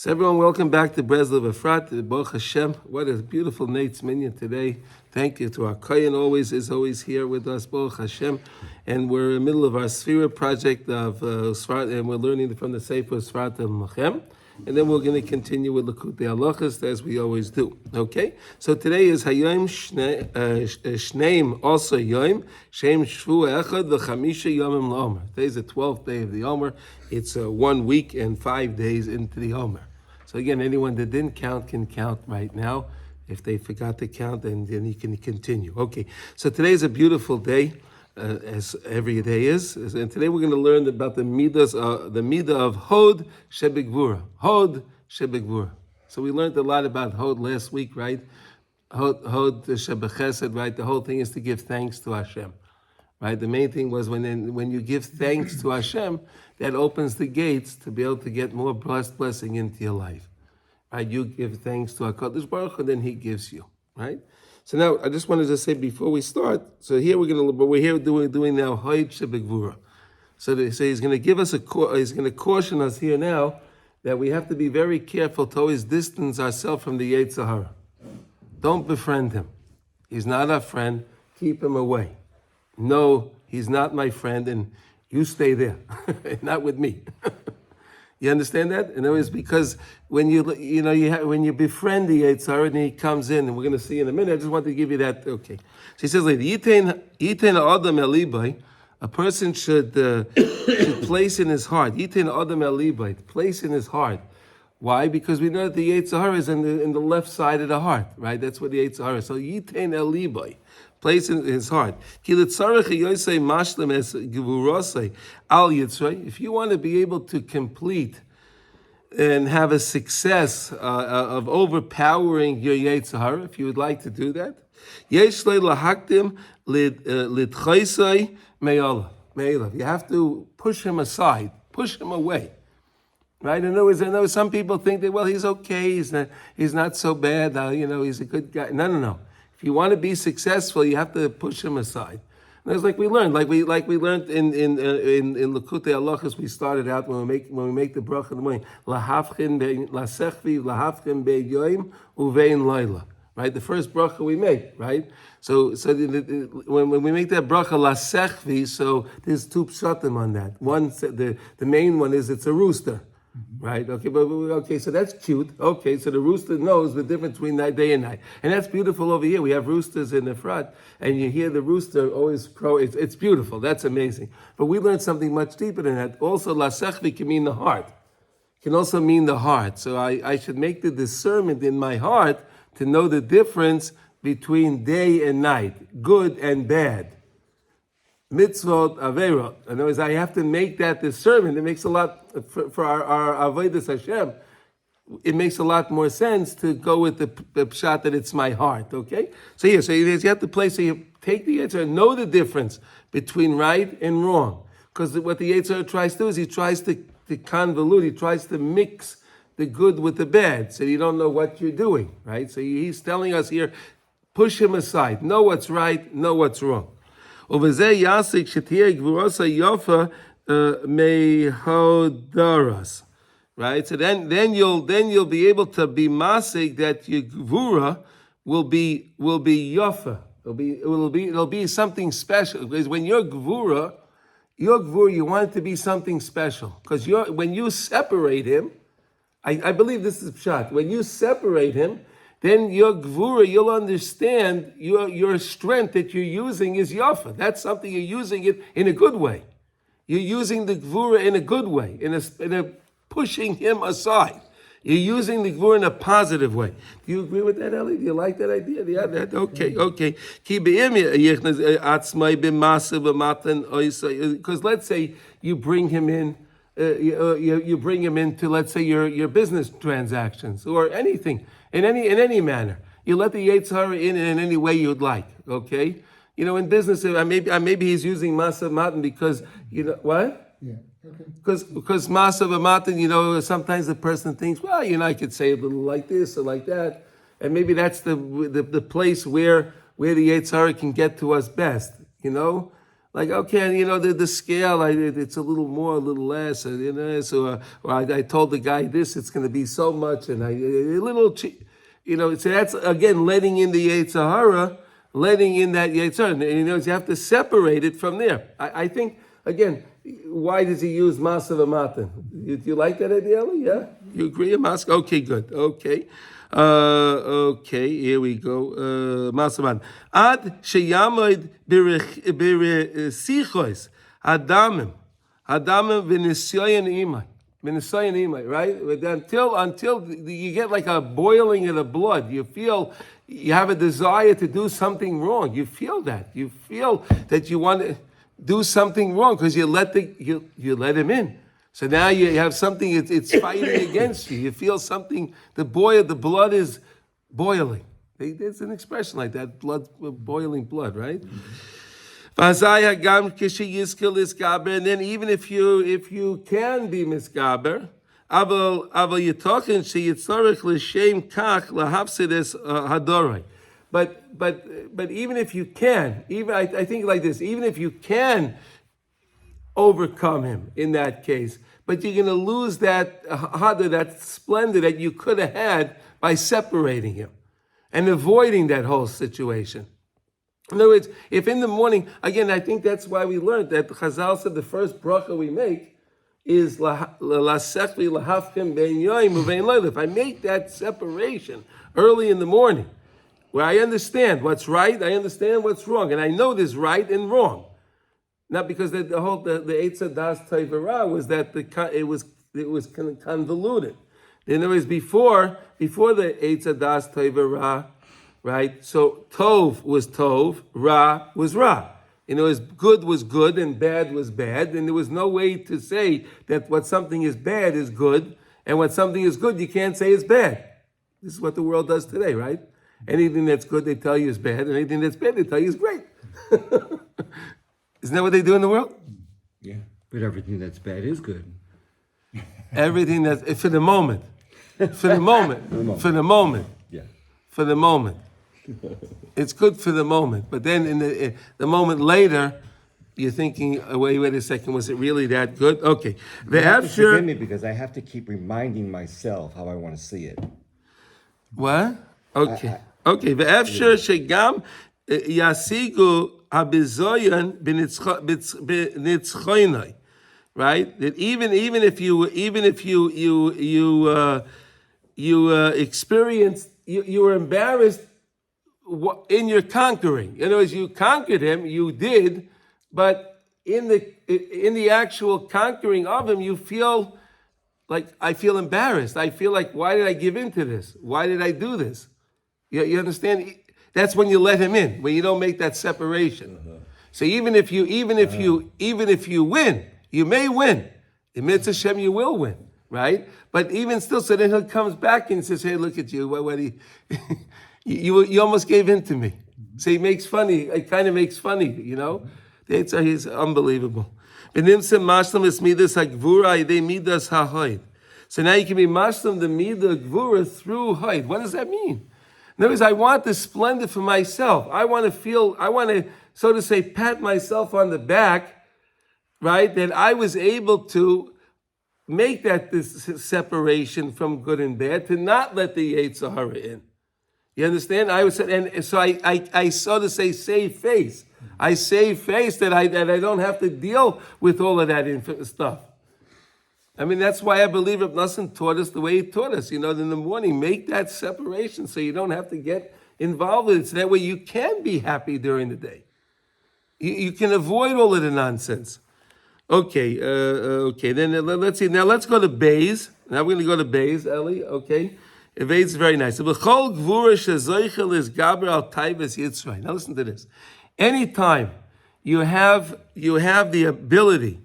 So everyone, welcome back to Breslov Efrat. Baruch Hashem, what a beautiful Nate's Minyan today. Thank you to our Kohen, is always here with us, Baruch Hashem. And we're in the middle of our Sefira project of Sfat, and we're learning from the Sefer Sfat Lachem. And then we're going to continue with Likutey Halachos as we always do. Okay? So today is Hayom Shneim also Yom, Shem Shvu Echad V'chamisha Yomim L'Omer. Today's the 12th day of the Omer. It's 1 week and 5 days into the Omer. So again, anyone that didn't count can count right now. If they forgot to count, then you can continue. Okay, so today is a beautiful day, as every day is. And today we're going to learn about the midah of Hod Shebegvura. Hod Shebegvura. So we learned a lot about Hod last week, right? Hod Shebechesed, right? The whole thing is to give thanks to Hashem. Right? The main thing was when you give thanks to Hashem, that opens the gates to be able to get more blessing into your life. Right? You give thanks to HaKadosh Baruch Hu, and then He gives you. Right? So now I just wanted to say before we start. So here we're here doing now Hod Shebegvura. So He's going to give us He's going to caution us here now that we have to be very careful to always distance ourselves from the Yetzer Hara. Don't befriend him. He's not our friend. Keep him away. No, he's not my friend, and you stay there, not with me. You understand that? And it was because when when you befriend the Yetzer Hara and he comes in, and we're going to see in a minute. I just wanted to give you that. Okay. So he says later, Yitain Adam Elibai, a person should place in his heart. Yitain Adam Elibai, place in his heart. Why? Because we know that the Yetzer Hara is in the left side of the heart, right? That's where the Yetzer Hara is. So Yitain Elibai. Place in his heart. If you want to be able to complete and have a success of overpowering your Yetzer Hara, if you would like to do that, you have to push him aside, push him away. Right? I know some people think that, well, he's okay, he's not so bad, he's a good guy. No. If you want to be successful, you have to push him aside. And it's like we learned, like we learned in Likutey Halachos. We started out when we make the bracha in the morning, lahafchin lasechvi lahafchin be'yoim uvein laila. Right, the first bracha we make, right? So when we make that bracha lasechvi, so there's two pshatim on that. One, the main one is it's a rooster. Right. Okay. So that's cute. Okay. So the rooster knows the difference between day and night, and that's beautiful over here. We have roosters in Efrat, and you hear the rooster always crow. It's beautiful. That's amazing. But we learned something much deeper than that. Also, lasechvi can mean the heart. Can also mean the heart. So I should make the discernment in my heart to know the difference between day and night, good and bad. Mitzvot, Averot. In other words, I have to make that discernment. It makes a lot, for our Avodas Hashem, it makes a lot more sense to go with the pshat that it's my heart, okay? So you have to play, so you take the Yetzer Hara, know the difference between right and wrong. Because what the Yetzer Hara tries to do is he tries to convolute, he tries to mix the good with the bad, so you don't know what you're doing, right? So he's telling us here, push him aside. Know what's right, know what's wrong. Right? So then you'll be able to be masig that your gvura will be yofa. It'll be something special. Because when your gvura, you want it to be something special. Because when you separate him, I believe this is pshat. When you separate him, then your gvura, you'll understand your strength that you're using is yafa. That's something you're using it in a good way. You're using the gvura in a good way, in a pushing him aside. You're using the gvura in a positive way. Do you agree with that, Eli? Do you like that idea? Yeah, okay. Because let's say you bring him in. You bring him into, let's say, your business transactions or anything in any manner. You let the Yetzer Hara in any way you'd like. Okay, in business, maybe he's using masav matan because what? Yeah. Okay. Because masav matan, sometimes the person thinks, well, I could say a little like this or like that, and maybe that's the place where the Yetzer Hara can get to us best. Like, okay, the scale, it's a little more, a little less, so I told the guy this, it's going to be so much, and a little, so that's, again, letting in the Yetzer Hara, letting in that Yetzer Hara, you have to separate it from there. I think, again, why does he use Masav Amatan? Do you like that idea, Eli? Yeah? You agree, Mask? Okay, good, okay. Okay, here we go. Masavan. Ad sheyamoid beresichos hadamim v'nisyoyin imay, right? Until you get like a boiling of the blood, you feel you have a desire to do something wrong. You feel that. You feel that you want to do something wrong because you let him in. So now you have something, it's fighting against you. You feel something, the blood is boiling. There's an expression like that, boiling blood, right? Mm-hmm. And then even if you can be misgaber, but even if you can, I think like this, even if you can overcome him in that case, but you're going to lose that hada, that splendor that you could have had by separating him and avoiding that whole situation. In other words, if in the morning, again, I think that's why we learned that Chazal said the first bracha we make is lasechli lahafkim ben yoim uvein leil. If I make that separation early in the morning, where I understand what's right, I understand what's wrong, and I know there's right and wrong. Not because the Eitzah Das Tevera was that it was convoluted. In other words, before the Eitzah Das Tevera, right? So Tov was Tov, Ra was Ra. Good was good and bad was bad, and there was no way to say that what something is bad is good, and what something is good you can't say is bad. This is what the world does today, right? Anything that's good they tell you is bad, and anything that's bad they tell you is great. Isn't that what they do in the world? Yeah, but everything that's bad is good. Everything that's, for the moment. For the moment. Yeah. For the moment. It's good for the moment. But then in the moment later, you're thinking, wait a second, was it really that good? Okay. Forgive me because I have to keep reminding myself how I want to see it. What? Okay. Okay. Ve'efsher shegam yasigu habizoyan b'nitzchoinai, right? That even if you experienced, you were embarrassed in your conquering. In other words, you conquered him, you did, but in the actual conquering of him, you feel like, I feel embarrassed. I feel like, why did I give in to this? Why did I do this? You understand? That's when you let him in, when you don't make that separation. Uh-huh. So even if you win, you may win. In Mitzvah Hashem, you will win, right? But even still, so then he comes back and says, "Hey, look at you! What you almost gave in to me." So he makes funny. It kind of makes funny, He's unbelievable. So now you can be mashlam the midah gvura through haid. What does that mean? In other words, I want the splendor for myself. I want to, so to say, pat myself on the back, right? That I was able to make this separation from good and bad, to not let the Yetzer Hara in. You understand? I so to say, save face. I save face that I don't have to deal with all of that stuff. I mean, that's why I believe Reb Nosson taught us the way he taught us. In the morning, make that separation so you don't have to get involved with it. So that way you can be happy during the day. You can avoid all of the nonsense. Okay, then let's see. Now let's go to Beis. Now we're going to go to Beis, Eli, okay? Beis is very nice. Now listen to this. Anytime you have the ability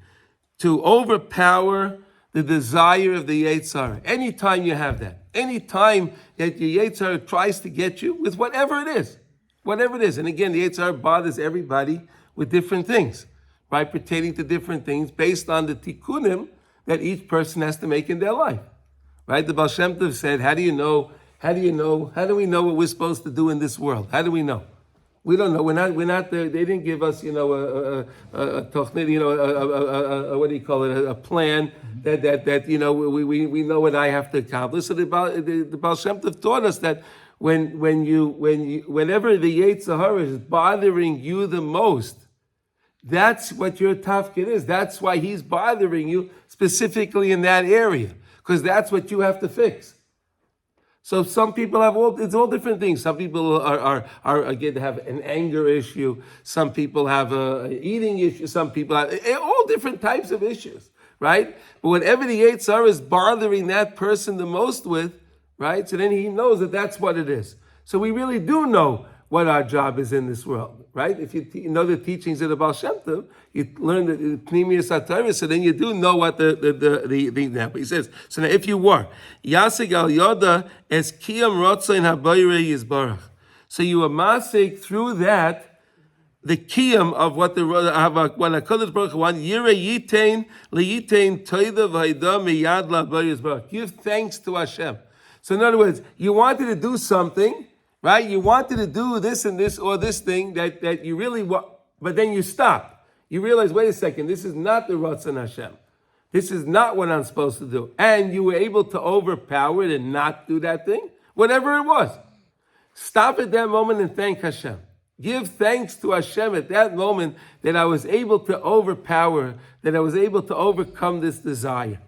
to overpower the desire of the Yetzer Hara. Anytime you have that. Anytime that your Yetzer Hara tries to get you with whatever it is. And again, the Yetzer Hara bothers everybody with different things, right? Pertaining to different things based on the tikkunim that each person has to make in their life. Right? The Baal Shem Tov said, how do we know what we're supposed to do in this world? How do we know? We don't know. We're not there. They didn't give us, a tochnit, what do you call it? A plan that we know what I have to accomplish. So the Baal Shem Tov taught us that whenever the Yetzer Hara is bothering you the most, that's what your tafkid is. That's why he's bothering you specifically in that area, because that's what you have to fix. So some people have it's all different things. Some people are again have an anger issue. Some people have a eating issue. Some people have all different types of issues, right? But whatever the Yetzer Hara is bothering that person the most with, right? So then he knows that that's what it is. So we really do know what our job is in this world, right? If you know the teachings of the Baal Shem Tov, you learn the Pnimius HaTorah, so then you do know what the now. He says, so now if you were Yasig al Yoda es Kiyam Rotzain Habayre Yizbarach, so you were masik through that the Kiyam of what HaKadosh Baruch Hu wants. Yireh Yitain LeYitain Toida V'Haida Miyad LaBayre Yizbarach. Give thanks to Hashem. So in other words, you wanted to do something. Right? You wanted to do this and this or this thing that you really want, but then you stop. You realize, wait a second, this is not the Ratzon Hashem. This is not what I'm supposed to do. And you were able to overpower it and not do that thing, whatever it was. Stop at that moment and thank Hashem. Give thanks to Hashem at that moment that I was able to overpower, that I was able to overcome this desire.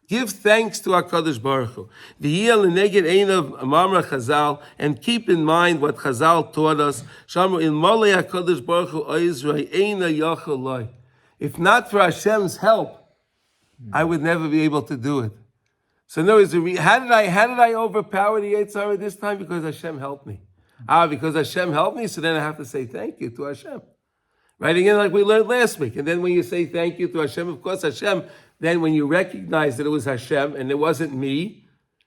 Give thanks to HaKadosh Baruch Hu. V'yiyah l'neged einav mamra Chazal, and keep in mind what Chazal taught us. Shamru in Malei HaKadosh Baruch Hu oizrei eina yachol loy. If not for Hashem's help, I would never be able to do it. So in other words, how did I overpower the Yetzer Hara this time? Because Hashem helped me. Because Hashem helped me, so then I have to say thank you to Hashem. Right? Again, like we learned last week. And then when you say thank you to Hashem, of course Hashem, then when you recognize that it was Hashem and it wasn't me,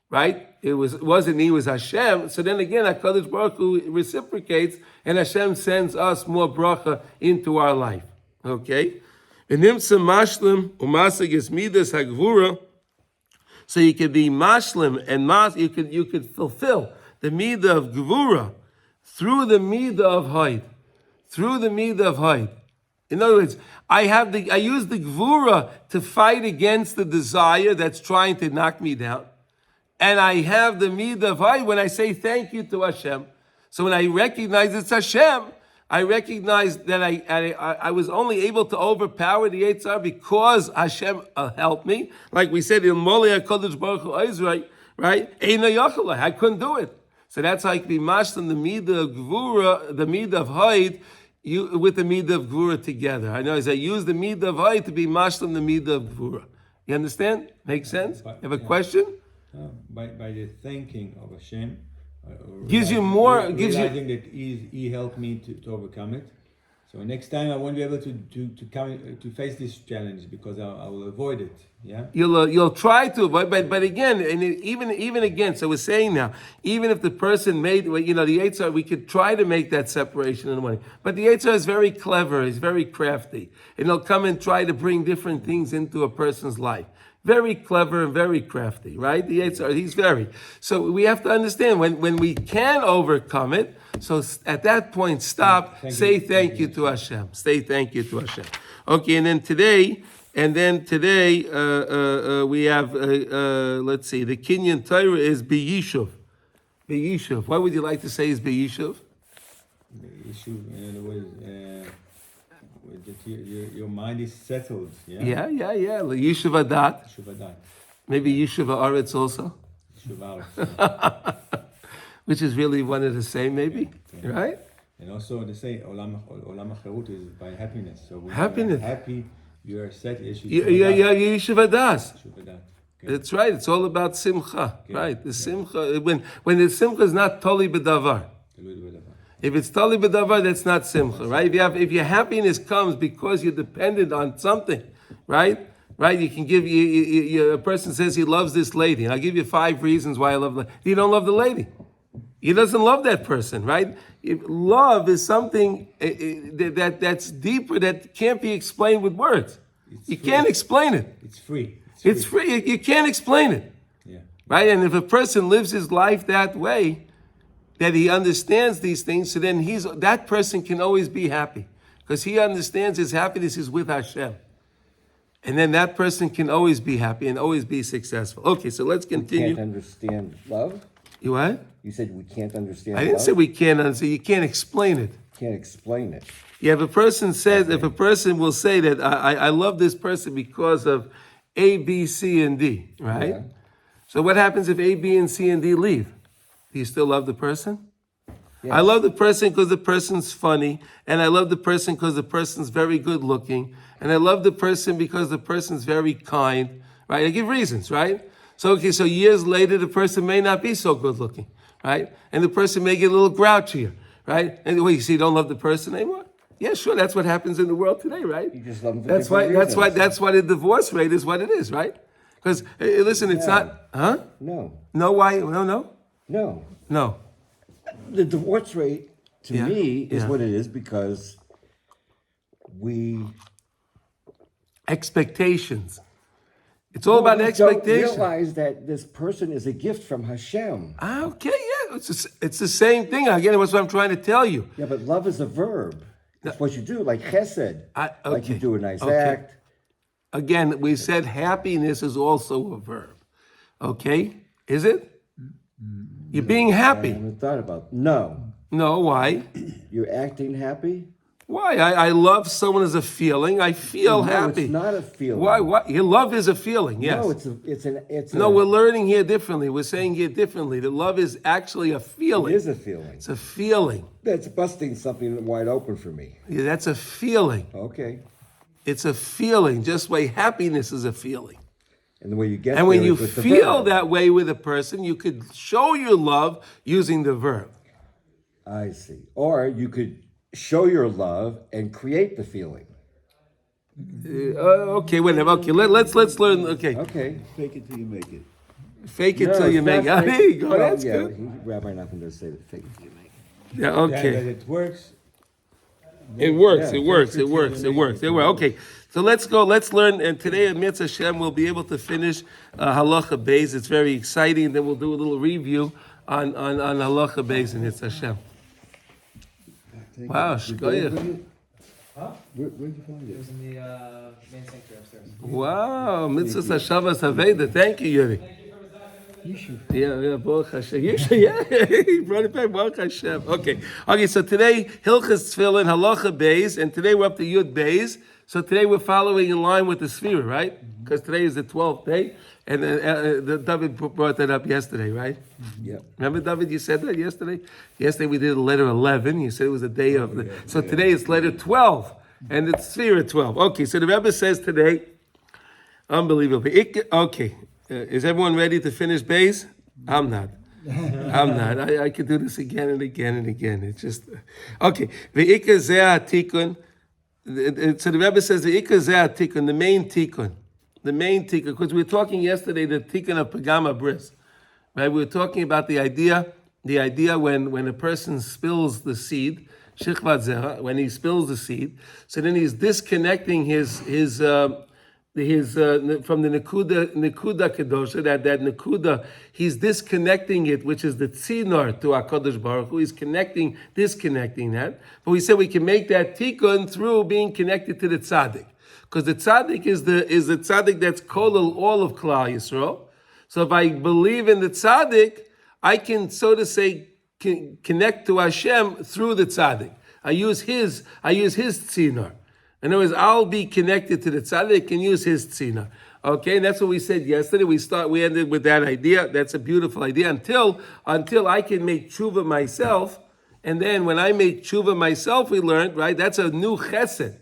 right? It wasn't me, it was Hashem. So then again, HaKadosh Baruch Hu reciprocates and Hashem sends us more bracha into our life. Okay? V'nimtza mashlim u'masig es midas hagvura. So you could be mashlim and you could fulfill the midah of gvura through the midah of haid. Through the midah of haid. In other words, I use the gvura to fight against the desire that's trying to knock me down. And I have the midah of haid when I say thank you to Hashem. So when I recognize it's Hashem, I recognize that I was only able to overpower the Yetzer Hara because Hashem helped me. Like we said in Molei HaKadosh Baruch Hu Ezra, right? Eina yachalai. I couldn't do it. So that's how I can be mashlim the midah of gvura, the midah of haid, with the midah of gvura together. I know as I use the midah of haid to be mashlim the midah of gvura. You understand? Makes sense? You have a question? By the thanking of Hashem, gives you more. Realizing that He helped me to overcome it. So next time I won't be able to face this challenge because I will avoid it. Yeah. You'll try to, but again, and even again. So we're saying now, even if the person made, the Yetzer Hara, we could try to make that separation in the morning. But the Yetzer Hara is very clever. He's very crafty, and he'll come and try to bring different things into a person's life. Very clever and very crafty, right? The Yetzer Hara, he's very. So we have to understand when we can overcome it. So at that point, stop. Say thank you to Hashem. Say thank you to Hashem. Okay, and then today we have let's see. The Kinyan Torah is B'Yishuv. B'Yishuv. What would you like to say is B'Yishuv? Yishuv, in other words, that your mind is settled. Yeah. Yishuv Adat. Maybe Yishuv Haaretz also. Yishuv Haaretz. Which is really one of the same, maybe, right? And also they say Olam HaCherut is by happiness. So when happiness. you are happy, you are set. Yishuv Adas. That's right. It's all about simcha, right? The simcha. When the simcha is not toli b'davar. If it's tali b'davar, that's not simcha, right? If your happiness comes because you're dependent on something, right? Right? You can give a person says he loves this lady, and I'll give you 5 reasons why I love the. You don't love the lady. He doesn't love that person, right? Love is something that's deeper, that can't be explained with words. You can't explain it. It's free. It's free. You can't explain it. Yeah. Right? And if a person lives his life that way, that he understands these things, so then that person can always be happy. Because he understands his happiness is with Hashem. And then that person can always be happy and always be successful. Okay, so let's We continue. can't understand love? You what? You said we can't understand I didn't love? say we can't understand. You can't explain it. Can't explain it. Yeah, if a person will say that I love this person because of A, B, C, and D, right? Yeah. So what happens if A, B, and C, and D leave? Do you still love the person? Yes. I love the person because the person's funny, and I love the person because the person's very good looking, and I love the person because the person's very kind, right? I give reasons, right? So years later, the person may not be so good looking, right? And the person may get a little grouchier, right? And you see, you don't love the person anymore? Yeah, sure, that's what happens in the world today, right? You just love them for That's why different the divorce rate is what it is, right? Because listen, it's not, huh? No. No, why? No. No. The divorce rate, to Yeah. me, is Yeah. what it is because Expectations. It's all about we expectation. don't realize that this person is a gift from Hashem. Okay, yeah, it's the same thing. Again, that's what I'm trying to tell you. Yeah, but love is a verb. It's what you do, like chesed. Like you okay, do a nice okay. act. Again, we said happiness is also a verb. Okay, is it? You're being I happy. haven't thought about. No. No, why? You're acting happy? Why? I love someone as a feeling. I feel No, happy. it's not a feeling. Why? What? Your love is a feeling. Yes. No, it's No, we're learning here differently. We're saying here differently. That love is actually a feeling. It is a feeling. It's a feeling. That's busting something wide open for me. Yeah, that's a feeling. Okay. It's a feeling, just way happiness is a feeling. And the way you get And when there you is with the feel verb. that way with a person, you could show your love using the verb. I see. Or you could show your love and create the feeling. Okay, whatever. Okay, let's learn. Okay, Okay. Fake it till you make it. fake it No, till you it's make it. not There fake- you go. well, That's yeah, good. Rabbi Nathan does say that fake it till you make it. Yeah. That Okay. it works. It works. Yeah, It works. fake It it works. till It you works. make It works. Okay. So let's go. Let's learn. And today at Mitzvah Hashem, we'll be able to finish Halacha Beis. It's very exciting. Then we'll do a little review on Halacha Beis and Mitzvah Hashem. Wow, shkoyach. Where'd you find it? was in the main sanctuary upstairs. Wow, Mitzvah Hashavas Haveda. Thank you, Yuri. Yeah, Baruch Hashem. You should, yeah, he brought it back, Baruch Hashem. Okay, so today, Hilchas Tefilin, Halacha Beis, and today we're up to Yud Beis. So today we're following in line with the Sefira, right? Because today is the 12th day, and David brought that up yesterday, right? Yep. Remember, David, you said that yesterday? Yesterday we did letter 11. You said it was a day of the... So today it's letter 12, and it's Sefira 12. Okay, so the Rebbe says today, unbelievable. Okay, is everyone ready to finish Beis? I'm not. I could do this again and again and again. It's just... Okay, Ve'ikar zeh tikun. So the Rebbe says the Ikar zeh tikun, the main tikun, because we were talking yesterday the tikun of Pagama Bris, right? We were talking about the idea when a person spills the seed, Shichvat Zera, when he spills the seed, so then he's disconnecting his from the Nekuda Kedosha, that Nekuda, he's disconnecting it, which is the Tzinor to HaKadosh Baruch Hu. He's disconnecting that. But we said we can make that tikkun through being connected to the tzaddik. Because the tzaddik is the tzaddik that's kolel all of Klal Yisrael. So if I believe in the tzaddik, I can, so to say, connect to Hashem through the tzaddik. I use his Tzinor. In other words, I'll be connected to the tzaddik and use his tzina. Okay, and that's what we said yesterday. We ended with that idea. That's a beautiful idea until I can make tshuva myself. And then when I make tshuva myself, we learned, right, that's a new chesed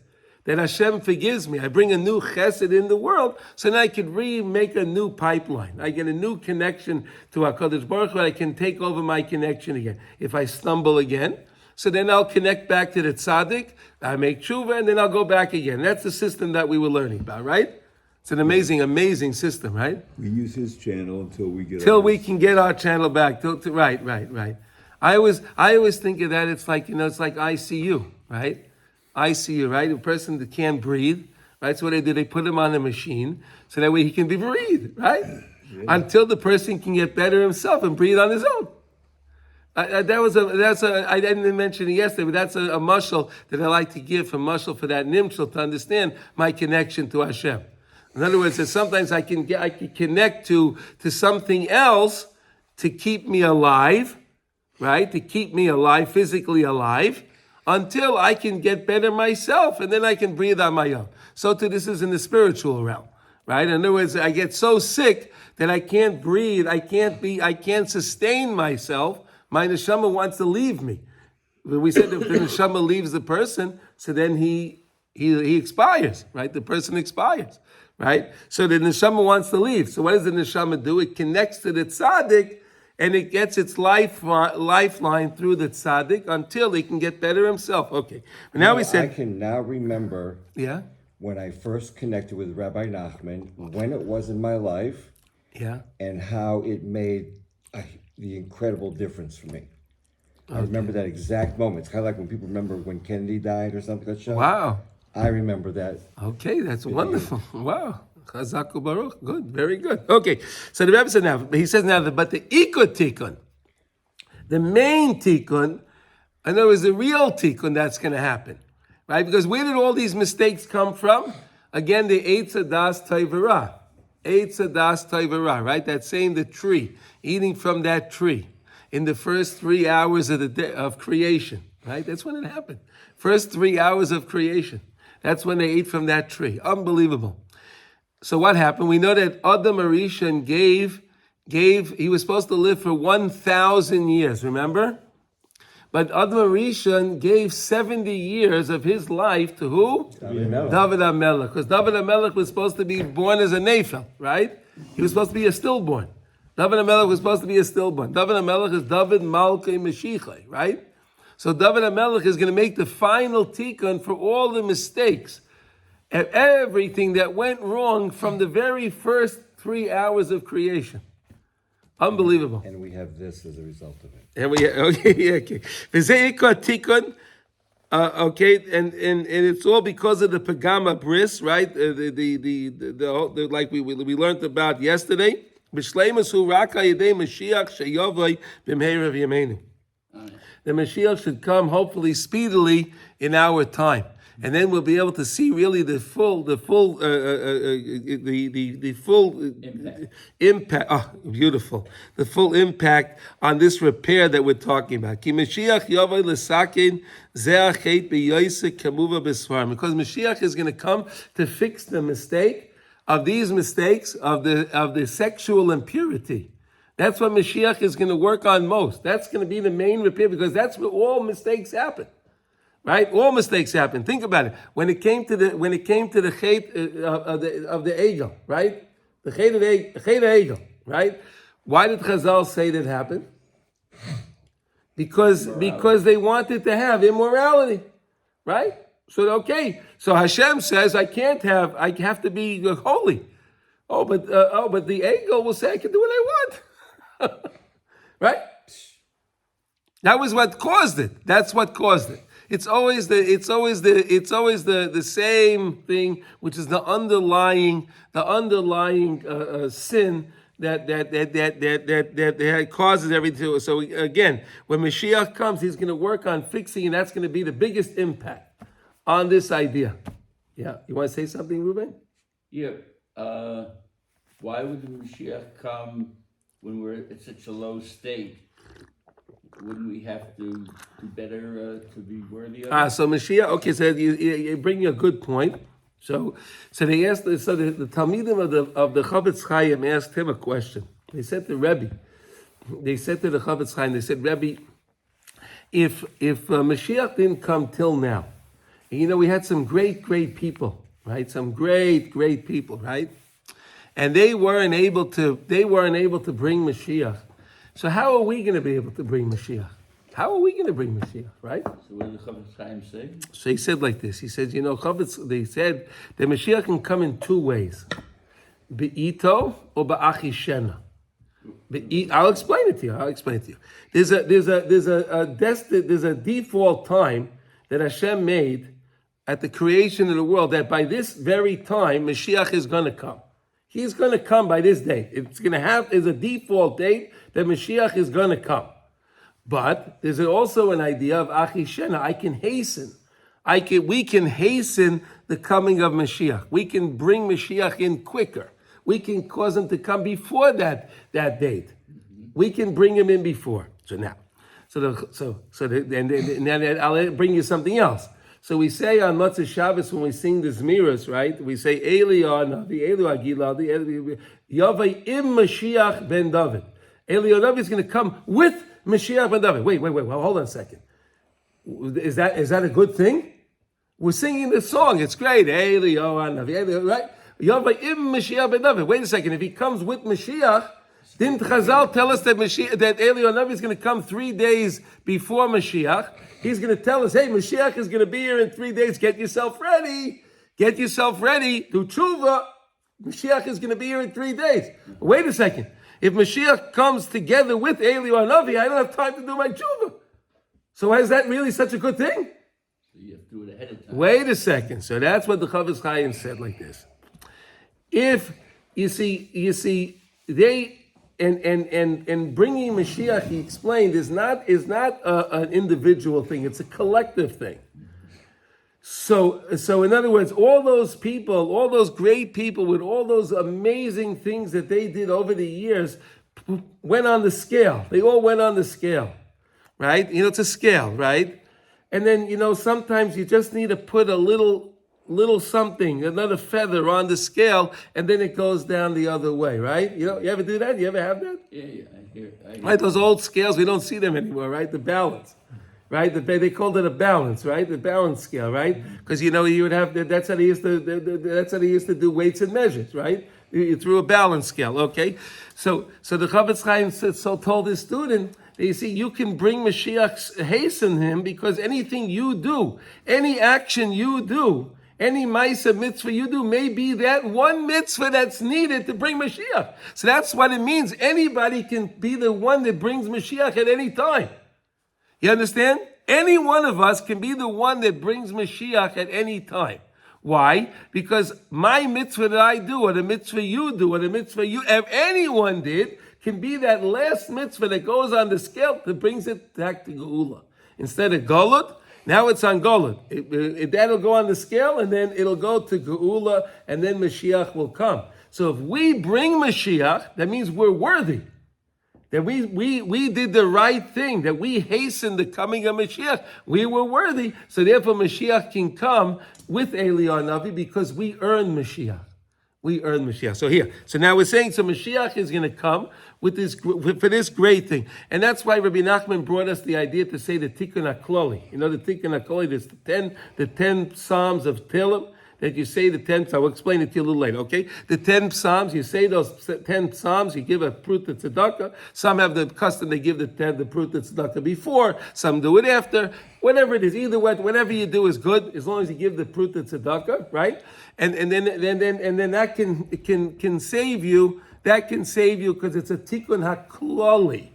that Hashem forgives me. I bring a new chesed in the world, so then I could remake a new pipeline. I get a new connection to HaKadosh Baruch Hu. I can take over my connection again. If I stumble again, so then I'll connect back to the tzaddik, I make tshuva, and then I'll go back again. That's the system that we were learning about, right? It's an amazing system, right? We use his channel until we get Till ours. we can get our channel back. Right. I always think of that, it's like, it's like ICU, right? ICU, right? A person that can't breathe, right? So what they do, they put him on a machine, so that way he can be breathed, right? Yeah. Until the person can get better himself and breathe on his own. I didn't mention it yesterday, but that's a mashal that I like to give, a mashal for that nimshal to understand my connection to Hashem. In other words, that sometimes I can connect to something else to keep me alive, right? To keep me alive, physically alive, until I can get better myself, and then I can breathe on my own. So too, this is in the spiritual realm, right? In other words, I get so sick that I can't breathe, I can't sustain myself. My neshama wants to leave me. We said that if the neshama leaves the person, so then he expires, right? The person expires, right? So the neshama wants to leave. So what does the neshama do? It connects to the tzaddik, and it gets its lifeline through the tzaddik until he can get better himself. Okay. But now we said, I can now remember when I first connected with Rabbi Nachman, when it was in my life, and how it made the incredible difference for me. I remember that exact moment. It's kind of like when people remember when Kennedy died or something like that. Wow. I remember that. Okay, that's wonderful. Wow. Chazaku Baruch. Good, very good. Okay, so the Rebbe said now, he says now, but the ikot tikkun, the main tikkun, in other words, the real tikkun that's going to happen, right? Because where did all these mistakes come from? Again, the Eitz Hadas Tevera. Eitz Hadas Tevera, right? That's saying the tree, eating from that tree in the first 3 hours of the day of creation, right? That's when it happened. First 3 hours of creation. That's when they ate from that tree. Unbelievable. So what happened? We know that Adam Arishan gave, he was supposed to live for 1,000 years, remember? But Adam Arishan gave 70 years of his life to who? David HaMelech. Because David HaMelech was supposed to be born as a Nephil, right? He was supposed to be a stillborn. David HaMelech was supposed to be a stillborn. David HaMelech is David Malkei Mashiach, right? So David HaMelech is going to make the final tikkun for all the mistakes and everything that went wrong from the very first 3 hours of creation. Unbelievable. And we have this as a result of it. And okay. Tikkun, okay, and it's all because of the Pagama Bris, right? The like we learned about yesterday. B'shleimus raka yedei Moshiach sheyovay b'mheirav yameinu. The Moshiach should come hopefully speedily in our time. And then we'll be able to see really the full impact. Oh, beautiful! The full impact on this repair that we're talking about. Ki Mashiach yavai l'sakin ze'achet b'yosek kamuva b'sfarim. Because Mashiach is going to come to fix the mistake of these mistakes of the sexual impurity. That's what Mashiach is going to work on most. That's going to be the main repair because that's where all mistakes happen. Right, all mistakes happen. Think about it. When it came to the chait of the eagle, right? The chait of eagle, right? Why did Chazal say that happened? Because they wanted to have immorality, right? So okay, so Hashem says I have to be holy. But the eagle will say I can do what I want, right? That was what caused it. That's what caused it. It's always the same thing, which is the underlying sin that causes everything. So again, when Mashiach comes, he's going to work on fixing, and that's going to be the biggest impact on this idea. Yeah, you want to say something, Ruben? Yeah. Why would the Moshiach come when we're at such a low state? Wouldn't we have to do better to be worthy of it? So Mashiach, okay, so you bring a good point. So they asked, the Talmidim of the Chavetz Chaim asked him a question. They said to the Chavetz Chaim, they said, Rebbe, if Mashiach didn't come till now, and, we had some great people, right? Some great people, right? And they weren't able to bring Mashiach. So how are we going to be able to bring Mashiach? How are we going to bring Mashiach, right? So what did the Chavetz Chaim say? So he said like this. He said, they said that Mashiach can come in two ways. Be'ito or ba'achishena. I'll explain it to you. There's a default time that Hashem made at the creation of the world that by this very time Mashiach is going to come. He's going to come by this date. It's going to have is a default date that Mashiach is going to come. But there's also an idea of achishena. I can hasten. We can hasten the coming of Mashiach. We can bring Mashiach in quicker. We can cause him to come before that date. We can bring him in before. So now, and I'll bring you something else. So we say on Motzei Shabbos when we sing the Zmiros, right? We say Eliyahu Navi, Eliyahu Gilad, Yavai im Mashiach ben David. Eliyahu Navi is going to come with Mashiach ben David. Wait, well, hold on a second. Is that a good thing? We're singing this song. It's great. Eliyahu Navi, right? Yavai im Mashiach ben David. Wait a second. If he comes with Mashiach, didn't Chazal tell us that Eliyahu Navi is going to come 3 days before Mashiach? He's going to tell us, hey, Mashiach is going to be here in 3 days. Get yourself ready. Get yourself ready. Do tshuva. Mashiach is going to be here in 3 days. Wait a second. If Mashiach comes together with Eliyahu Navi, I don't have time to do my tshuva. So is that really such a good thing? So you have to do it ahead of time. Wait a second. So that's what the Chavetz Chaim said like this. If, you see, they... And bringing Mashiach, he explained, is not an individual thing. It's a collective thing. So in other words, all those people, all those great people with all those amazing things that they did over the years went on the scale. They all went on the scale, right? It's a scale, right? And then, sometimes you just need to put a little something, another feather on the scale, and then it goes down the other way, right? You ever do that? You ever have that? Yeah, I hear. Right, those old scales, we don't see them anymore, right? The balance, right? They called it a balance, right? The balance scale, right? Because you would have that's how they used to do weights and measures, right? You threw a balance scale, okay? So the Chavetz Chaim told his student. You see, you can bring Mashiach, hasten him, because anything you do, any action you do, any ma'aseh mitzvah you do may be that one mitzvah that's needed to bring Mashiach. So that's what it means. Anybody can be the one that brings Mashiach at any time. You understand? Any one of us can be the one that brings Mashiach at any time. Why? Because my mitzvah that I do, or the mitzvah you do, or the mitzvah if anyone did, can be that last mitzvah that goes on the scale that brings it back to Geula. Instead of Golut, now it's on Golut. That'll go on the scale, and then it'll go to Geula, and then Mashiach will come. So if we bring Mashiach, that means we're worthy. That we did the right thing, that we hastened the coming of Mashiach. We were worthy, so therefore Mashiach can come with Eliyahu Navi because we earned Mashiach. We earned Mashiach. So now we're saying, so Mashiach is going to come with for this great thing. And that's why Rabbi Nachman brought us the idea to say the Tikkun HaKloli. The Tikkun HaKloli, there's the 10 Psalms of Tehillim, that you say the 10, so I will explain it to you a little later, okay? The 10 Psalms, you say those 10 Psalms, you give a prut to tzedakah. Some have the custom, they give the prut to tzedakah before, some do it after. Whatever it is, either way, whatever you do is good, as long as you give the prut to tzedakah, right? And then that can save you. That can save you because it's a tikkun haklali.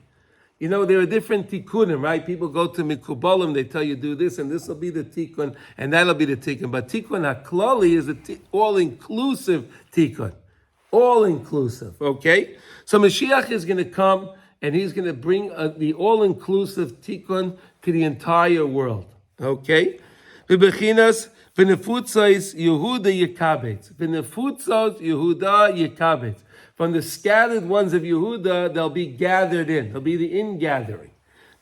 There are different tikkunim, right? People go to mikubalim, they tell you do this, and this will be the tikkun, and that'll be the tikkun. But tikkun haklali is an all-inclusive tikkun. All-inclusive, okay? So Mashiach is going to come, and he's going to bring the all-inclusive tikkun to the entire world, okay? V'bechinas v'nefutzos Yehuda yekabetz. V'nefutzos Yehuda yekabetz. From the scattered ones of Yehuda, they'll be gathered in. They'll be the ingathering.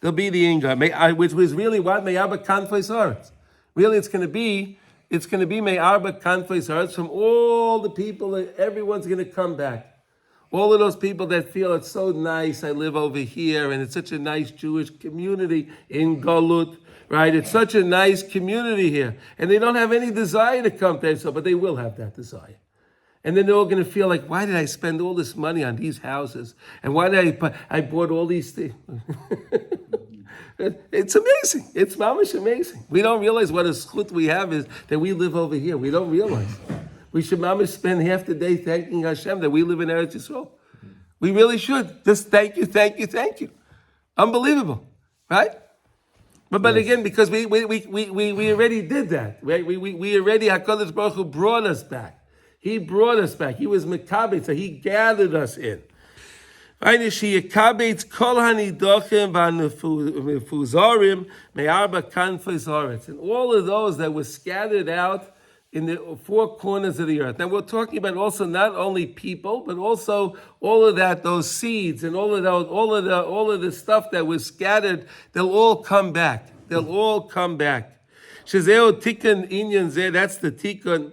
They'll be the ingathering, which was really what? Me'arba kanfos haaretz. Really, it's going to be Me'arba kanfos haaretz from all the people, that everyone's going to come back. All of those people that feel it's so nice, I live over here, and it's such a nice Jewish community in Galut, right? It's such a nice community here. And they don't have any desire to come to Israel, but they will have that desire. And then they're all going to feel like, why did I spend all this money on these houses? And why did I bought all these things? It's amazing. It's mamish amazing. We don't realize what a schut we have is that we live over here. We don't realize. We should mamish spend half the day thanking Hashem that we live in Eretz Yisrael. We really should. Just thank you. Unbelievable, right? But again, because we already did that. Right? We already, HaKadosh Baruch Hu brought us back. He brought us back. He was Mekabed, so he gathered us in. And all of those that were scattered out in the four corners of the earth. Now we're talking about also not only people, but also all of that, those seeds and all of the stuff that was scattered. They'll all come back. They'll all come back. Shezeo tikkun inyan zeh. That's the tikkun.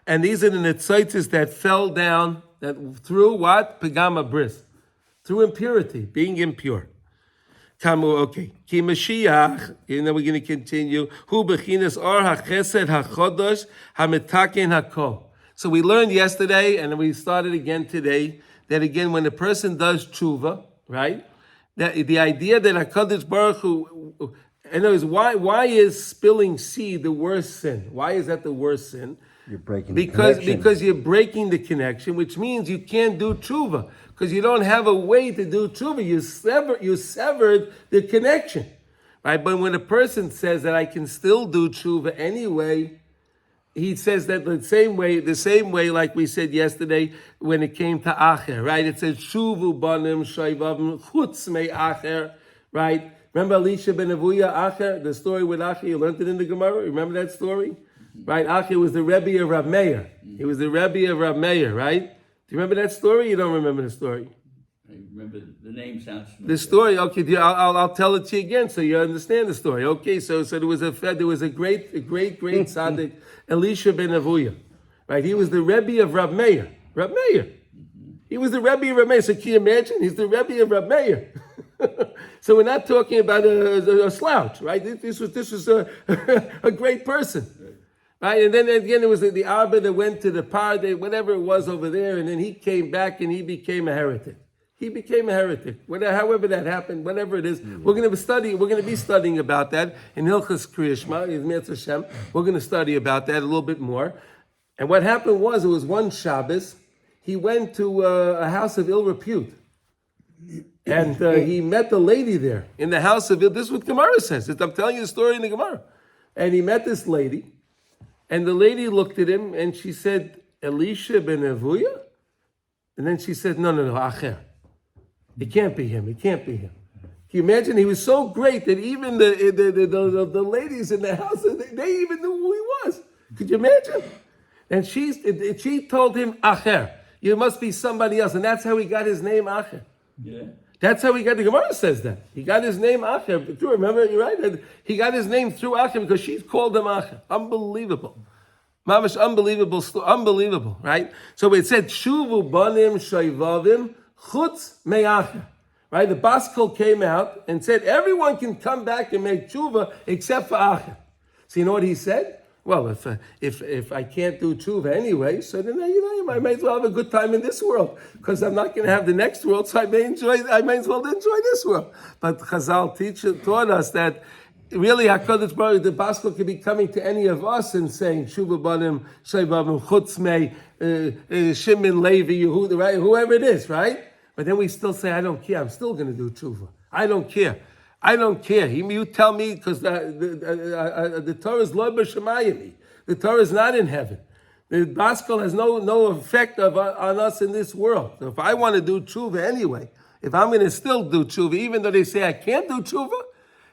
And these are the netzitis that fell down that through what? Pagama bris. Through impurity, being impure. Kamu, okay. Ki Moshiach, and then we're going to continue. Hu bechinas or hachesed hachodosh hametaken hakol. So we learned yesterday, and we started again today, that again, when a person does tshuva, right? That the idea that HaKadosh Baruch Hu, in other words, why is spilling seed the worst sin? Why is that the worst sin? You're breaking the connection. Because you're breaking the connection, which means you can't do tshuva because you don't have a way to do tshuva. You severed the connection, right? But when a person says that I can still do tshuva anyway, he says that the same way like we said yesterday when it came to acher, right? It says shuvu banim shayvavim chutz me acher, right? Remember Elisha ben Avuya acher, the story with acher? You learned it in the Gemara. Remember that story? Right, Achi was the Rebbe of Rav Meir. He was the Rebbe of Rav Meir, right? Do you remember that story? You don't remember the story? I remember the name sounds familiar. The story, okay, I'll tell it to you again so you understand the story. Okay, so there was a great tzaddik, Elisha ben Avuya, right? He was the Rebbe of Rav Meir. Rav Meir. He was the Rebbe of Rav Meir. So can you imagine? He's the Rebbe of Rav Meir. So we're not talking about a slouch, right? This was a great person. Right, and then again, it was the Arba that went to the par, whatever it was over there, and then he came back and he became a heretic. He became a heretic. However that happened, whatever it is, we're going to be studying about that in Hilchos Kriyashma, Hashem. We're going to study about that a little bit more. And what happened was, it was one Shabbos, he went to a house of ill repute. And he met the lady there in the house of ill. This is what Gemara says. I'm telling you the story in the Gemara. And he met this lady. And the lady looked at him and she said, Elisha ben Avuya? And then she said, no, Acher. It can't be him. Can you imagine? He was so great that even the ladies in the house, they even knew who he was. Could you imagine? And she told him, Acher. You must be somebody else. And that's how he got his name, Acher. Yeah. That's how he got, the Gemara says that. He got his name Acher. Do you remember? You're right. He got his name through Acher because she called him Acher. Unbelievable. Mamash, unbelievable, right? So it said, Shuvu banim shayvavim chutz me'acher. Right? The Baskol came out and said, everyone can come back and make tshuva except for Acher. So you know what he said? Well, if I can't do tshuva anyway, so then I may as well have a good time in this world because I'm not going to have the next world, so I may as well enjoy this world. But Chazal taught us that really HaKadosh Baruch Hu, the Baskol could be coming to any of us and saying Shuva Banim Shayvavim Chutz Mei Shimon Levi Yehuda, right? Whoever it is, right? But then we still say, I don't care. I'm still going to do tshuva. I don't care. You tell me because the Torah is lo b'shamayim. The Torah is not in heaven. The Baskol has no effect on us in this world. So if I want to do tshuva anyway, if I'm going to still do tshuva, even though they say I can't do tshuva,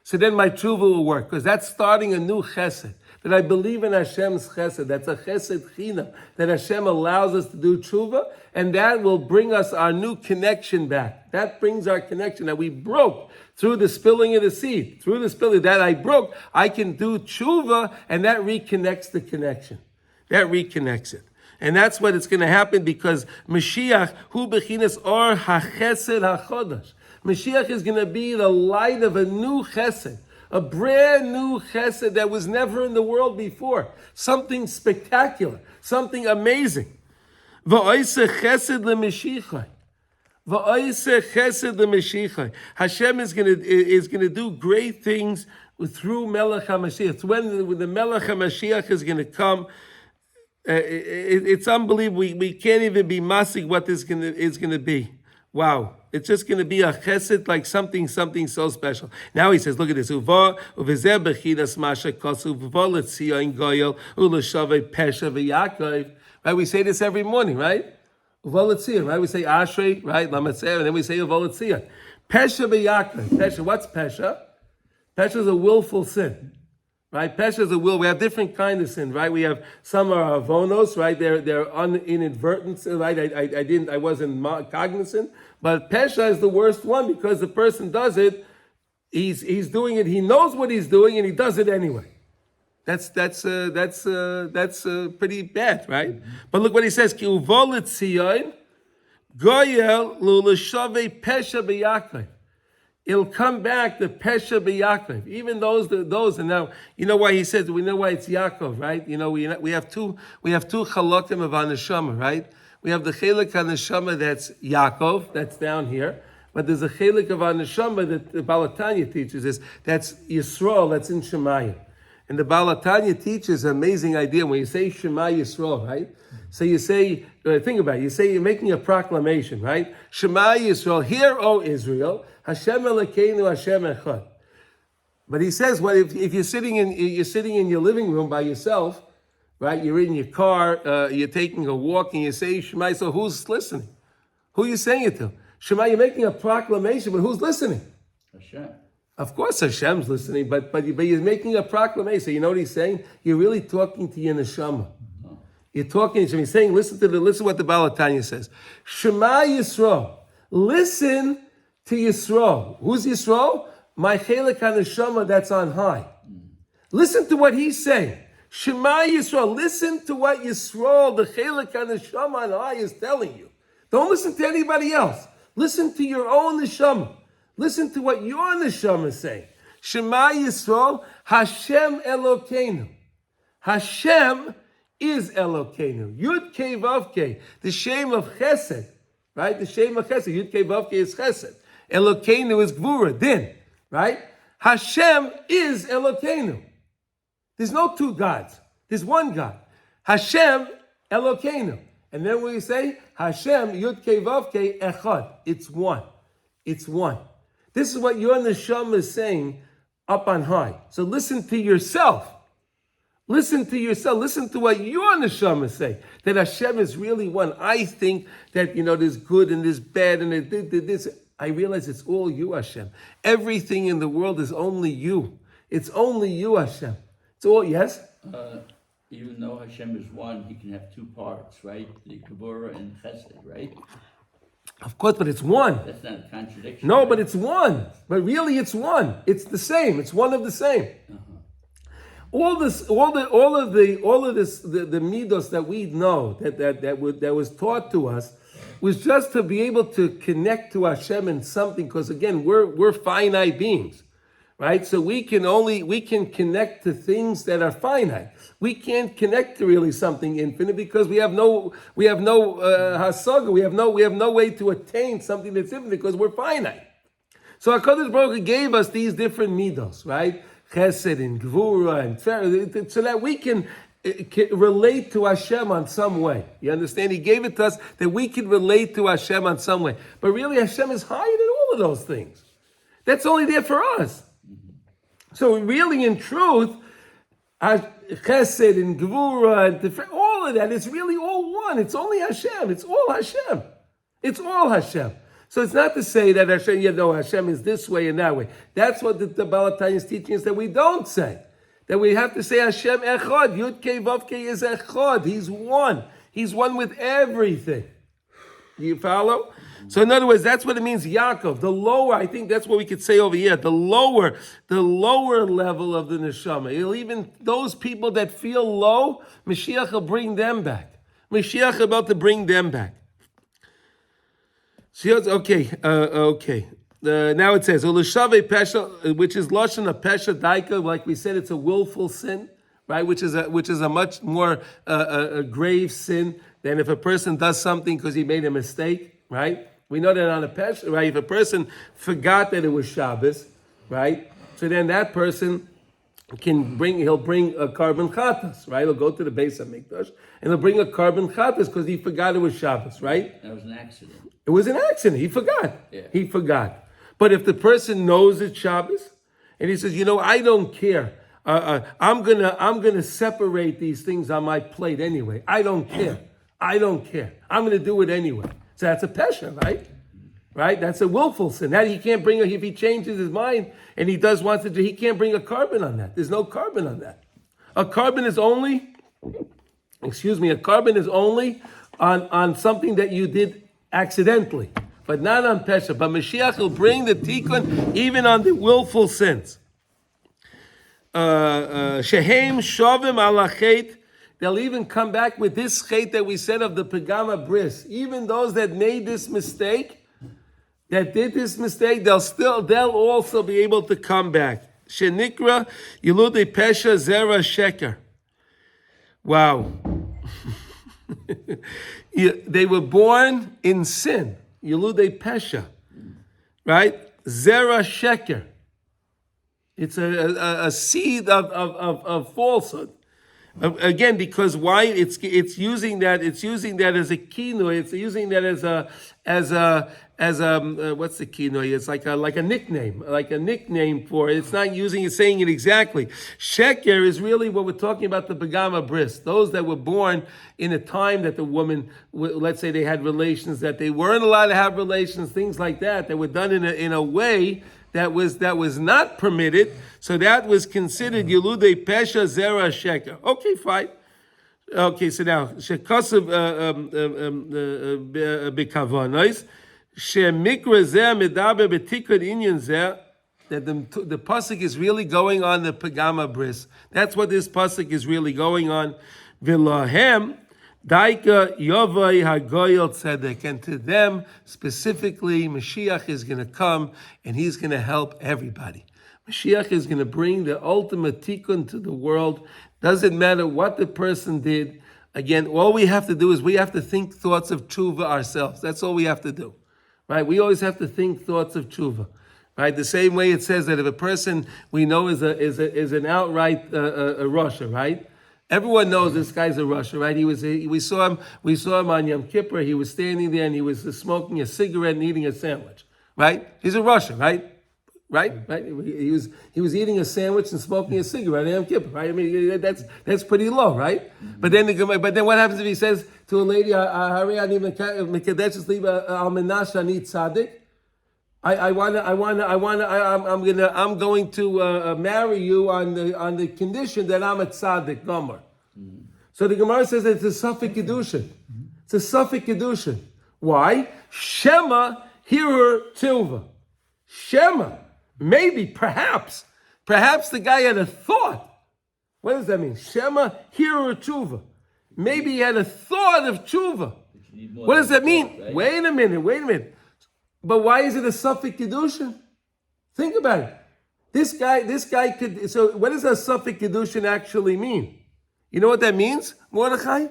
so then my tshuva will work because that's starting a new chesed. That I believe in Hashem's chesed. That's a chesed chinam. That Hashem allows us to do tshuva, and that will bring us our new connection back. That brings our connection that we broke through the spilling of the seed. Through the spilling that I broke, I can do tshuva, and that reconnects the connection. That reconnects it. And that's what it's going to happen because Moshiach, hu bechinas or ha-chesed ha-chodesh. Mashiach is going to be the light of a new chesed, a brand new chesed that was never in the world before. Something spectacular, something amazing. V'oiseh chesed l'Mashiach. V'oiseh chesed l'Mashiach. Hashem is going to do great things through Melech HaMashiach. It's when the Melech HaMashiach is going to come. It's unbelievable. We can't even be masig what this is going to be. Wow. It's just going to be a chesed, like something so special. Now he says, look at this. Right? We say this every morning, right? Uvolitzion, right? We say Ashrei, right? Lametzer, and then we say Uvolitzion. Pesha b'Yaakov. Pesha, what's Pesha? Pesha is a willful sin, right? Pesha is a will. We have different kinds of sin, right? We have some are avonos, right? They're inadvertent, right? I wasn't cognizant, but Pesha is the worst one because the person does it. He's doing it. He knows what he's doing, and he does it anyway. That's pretty bad, right? Mm-hmm. But look what he says: Ki uvolitzion goyel luleshave pesha b'Yaakov. It'll come back to pesha b'Yaakov. Even those, and now you know why he says. We know why it's Yaakov, right? You know we have two chalakim of Aneshama, right? We have the chelik Aneshama that's Yaakov, that's down here. But there's a chelik of Aneshama that the Balatanya teaches us. That's Yisrael, that's in Shemayim. And the Balatanya teaches an amazing idea. When you say Shema Yisrael, right? So you say, think about it. You say you're making a proclamation, right? Shema Yisrael, hear, O Israel, Hashem Elokeinu, Hashem Echad. But he says, well, if you're sitting in your living room by yourself, right? You're in your car, you're taking a walk, and you say Shema. So who's listening? Who are you saying it to? Shema, you're making a proclamation, but who's listening? Hashem. Of course Hashem's listening, but you're making a proclamation. You know what he's saying? You're really talking to your neshama. Oh. You're talking to him. He's saying, listen what the Balatanya says. Shema Yisrael. Listen to Yisrael. Who's Yisrael? My chelik HaNeshama that's on high. Listen to what he's saying. Shema Yisrael. Listen to what Yisrael, the chelik HaNeshama on high, is telling you. Don't listen to anybody else. Listen to your own neshama. Listen to what your neshama is saying. Shema Yisrael, Hashem Elokeinu. Hashem is Elokeinu. Yud Kei Vav Kei, the shame of Chesed, right? The shame of Chesed. Yud Kei Vav Kei is Chesed. Elokeinu is Gvura, Din, right? Hashem is Elokeinu. There's no two gods. There's one God. Hashem Elokeinu. And then we say, Hashem, Yud Kei Vav Kei, Echad. It's one. It's one. This is what your neshama is saying up on high. So listen to yourself. Listen to yourself. Listen to what your neshama is saying. That Hashem is really one. I think that, there's good and there's bad and this. I realize it's all you, Hashem. Everything in the world is only you. It's only you, Hashem. It's all, yes? Even though Hashem is one, he can have two parts, right? The Gevurah and Chesed, right? Of course, but it's one. That's not a contradiction. No, right? but it's one. But really, it's one. It's the same. It's one of the same. All of this, the midos that we know that was taught to us was just to be able to connect to Hashem in something. Because again, we're finite beings, right? So we can connect to things that are finite. We can't connect to really something infinite because we have no hasaga. We have no way to attain something that's infinite because we're finite. So HaKadosh Baruch Hu gave us these different midos, right? Chesed and Gvura and Fer, so that we can relate to Hashem on some way. You understand? He gave it to us that we can relate to Hashem on some way. But really, Hashem is higher than all of those things. That's only there for us. So really, in truth, Chesed and Gvura and all of that, it's really all one. It's only Hashem. It's all Hashem. It's all Hashem. So it's not to say that Hashem, Hashem is this way and that way. That's what the Balatanya is teaching us that we don't say. That we have to say Hashem Echad. Yud Kei Vav Kei is Echad. He's one. He's one with everything. You follow? So in other words, that's what it means, Yaakov. The lower, I think that's what we could say over here. The lower level of the neshama. Even those people that feel low, Moshiach will bring them back. Moshiach is about to bring them back. So okay. Now it says, Uleshave Pesha, which is Lashon of Pesha Daika, like we said, it's a willful sin, right? Which is a much more a grave sin than if a person does something because he made a mistake, right? We know that on a Pesha, right? If a person forgot that it was Shabbos, right? So then that person he'll bring a carbon chatas, right? He'll go to the base of Mikdash and he'll bring a carbon chatas because he forgot it was Shabbos, right? That was an accident. It was an accident. He forgot. Yeah. He forgot. But if the person knows it's Shabbos and he says, I don't care. I'm gonna separate these things on my plate anyway. I don't care. I don't care. I'm going to do it anyway. So that's a pesha, right? Right? That's a willful sin. That he can't bring, if he changes his mind and he wants to do, he can't bring a carbon on that. There's no carbon on that. A carbon is only on something that you did accidentally, but not on pesha. But Mashiach will bring the tikkun even on the willful sins. Shehem shovim ala chet. They'll even come back with this chet that we said of the pagama bris. Even those that made this mistake, that did this mistake, they'll also be able to come back. Shenikra yiludei pesha zera sheker. Wow. They were born in sin. Yiludei pesha. Right? Zera sheker. It's a seed of falsehood. Again, because why? It's using that as a kinu. It's using that as a what's the kinu? It's like a nickname for it. It's not saying it exactly. Sheker is really what we're talking about, the begama bris. Those that were born in a time that the woman, let's say they had relations, that they weren't allowed to have relations, things like that were done in a way that was not permitted. So that was considered Yiludei Pesha Zera Sheker. Okay, fine. Okay, so now Shekasav B'Kavonos Shemikra Zeh Medaber B'Tikkun Inyan Zeh, that the pasuk is really going on the Pagama Bris. That's what this pasuk is really going on. V'lahem Daika Yovai Hagoyel Tzedek, and to them specifically, Mashiach is going to come and he's going to help everybody. Mashiach is going to bring the ultimate tikkun to the world. Doesn't matter what the person did. Again, all we have to do is we have to think thoughts of tshuva ourselves. That's all we have to do, right? We always have to think thoughts of tshuva, right? The same way it says that if a person we know is an outright a Russia, right? Everyone knows this guy's a Russia, right? We saw him on Yom Kippur. He was standing there and he was smoking a cigarette and eating a sandwich, right? He's a Russia, right? Right? He was eating a sandwich and smoking a cigarette on Yom Kippur, right? I mean, that's pretty low, right? But then what happens if he says to a lady, "Hari ani mekadesh liba al menash ani tzaddik"? I'm going to marry you on the condition that I'm a tzaddik gomer. So the Gemara says that it's a suffix kedushin. It's a suffix kedushin. Why? Shema hearer tilva. Shema. Maybe, perhaps the guy had a thought. What does that mean? Shema hearer tshuva. Maybe he had a thought of tshuva. What does that mean? Right? Wait a minute. But why is it a suffix kedushin? Think about it. This guy could. So what does a suffix kedushin actually mean? You know what that means, Mordechai?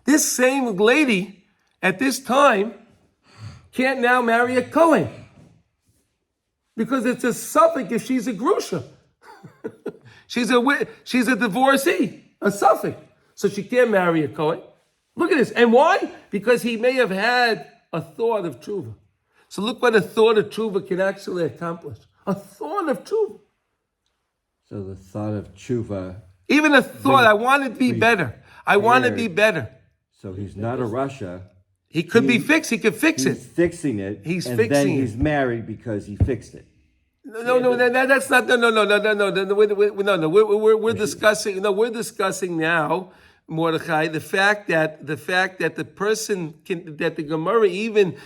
This same lady at this time can't now marry a Kohen because it's a suffix if she's a grusha. she's a divorcee, a suffix, so she can't marry a Kohen. Look at this, and why? Because he may have had a thought of tshuva. So look what a thought of tshuva can actually accomplish. A thought of tshuva. So the thought of tshuva. Even a thought, I want to be better. I want to be better. So he's not a Russia. He could be fixed. He could fix it. He's fixing it. He's and fixing then it. he's married because he fixed it. No, that's not. No. We're discussing. No, we're discussing now, Mordechai, the fact that the person that the Gemara even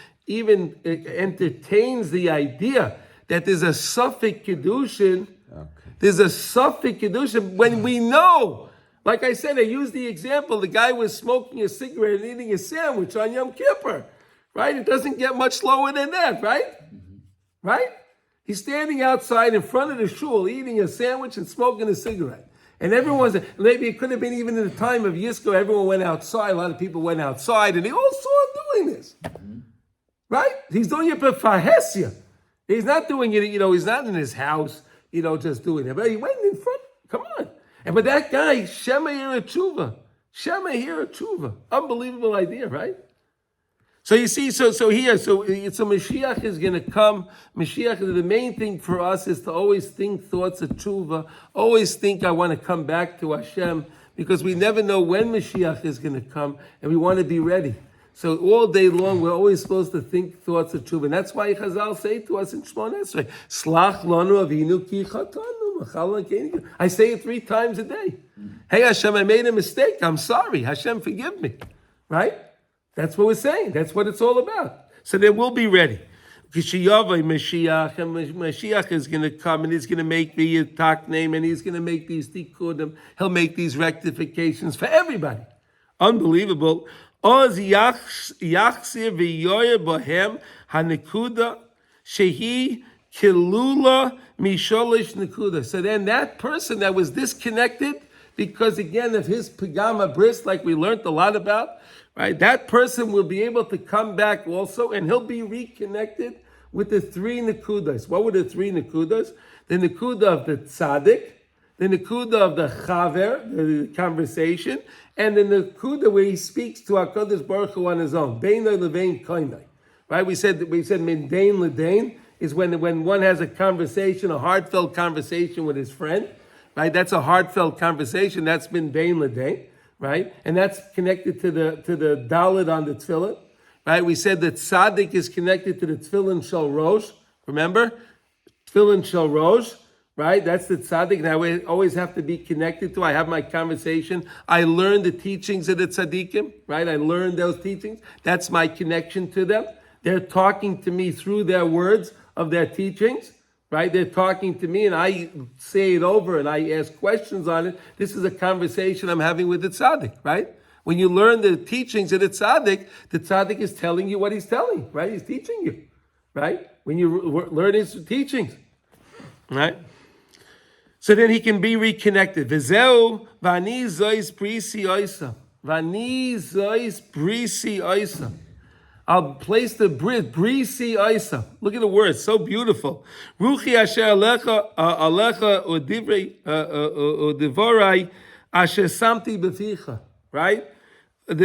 entertains the idea that there's a suffix kedushin. Okay. There's a suffix kedushin when we know. Like I said, I used the example. The guy was smoking a cigarette and eating a sandwich on Yom Kippur, right? It doesn't get much lower than that, right? Mm-hmm. Right? He's standing outside in front of the shul eating a sandwich and smoking a cigarette. And maybe it could have been even in the time of Yisco, everyone went outside. A lot of people went outside and they all saw him doing this. Mm-hmm. Right? He's doing it for Fahesia. He's not doing it, he's not in his house, just doing it. But he went in front. Come on. But that guy, Shema Yira Tshuva. Unbelievable idea, right? So you see, so Mashiach is going to come. Mashiach, the main thing for us is to always think thoughts of tshuva. Always think I want to come back to Hashem because we never know when Mashiach is going to come, and we want to be ready. So all day long, we're always supposed to think thoughts of tshuva. And that's why Chazal say to us in Shemona Esrei, Slach lanu avinu ki chatanu. I say it 3 times a day. Hey Hashem, I made a mistake. I'm sorry. Hashem, forgive me. Right? That's what we're saying. That's what it's all about. So then we'll be ready. Mashiach, and Mashiach is going to come, and he's going to make the takneim, and he's going to make these tikkunim. He'll make these rectifications for everybody. Unbelievable. Oz yachsir v'yoyer bohem hanekuda shehi kilula misholish nekuda. So then that person that was disconnected because again of his pagama bris, like we learned a lot about, right? That person will be able to come back also, and he'll be reconnected with the 3 nekudas. What were the 3 nekudas? The nekuda of the tzaddik, the nekuda of the chaver, the conversation, and the nekuda where he speaks to HaKadosh Baruch Hu on his own. Beinai levein koinai. Right? We said min dain ledain is when one has a conversation, a heartfelt conversation with his friend. Right? That's a heartfelt conversation. That's min dain ledain. Right? And that's connected to the dalet on the tefillin. Right? We said that tzaddik is connected to the tefillin shel rosh. Remember? Tefillin shel rosh. Right? That's the tzaddik. Now we always have to be connected to. I have my conversation. I learn the teachings of the tzaddikim. Right? I learn those teachings. That's my connection to them. They're talking to me through their words of their teachings. Right? They're talking to me and I say it over and I ask questions on it. This is a conversation I'm having with the tzaddik. Right? When you learn the teachings of the tzaddik is telling you what he's telling. Right? He's teaching you. Right? When you learn his teachings. Right? So then he can be reconnected. V'zeu v'ani zois brisi oisa. V'ani zois brisi oisa. I'll place the brisi oisa. Look at the words, so beautiful. Ruchi asher alecha udivorai asher samti beficha. Right? In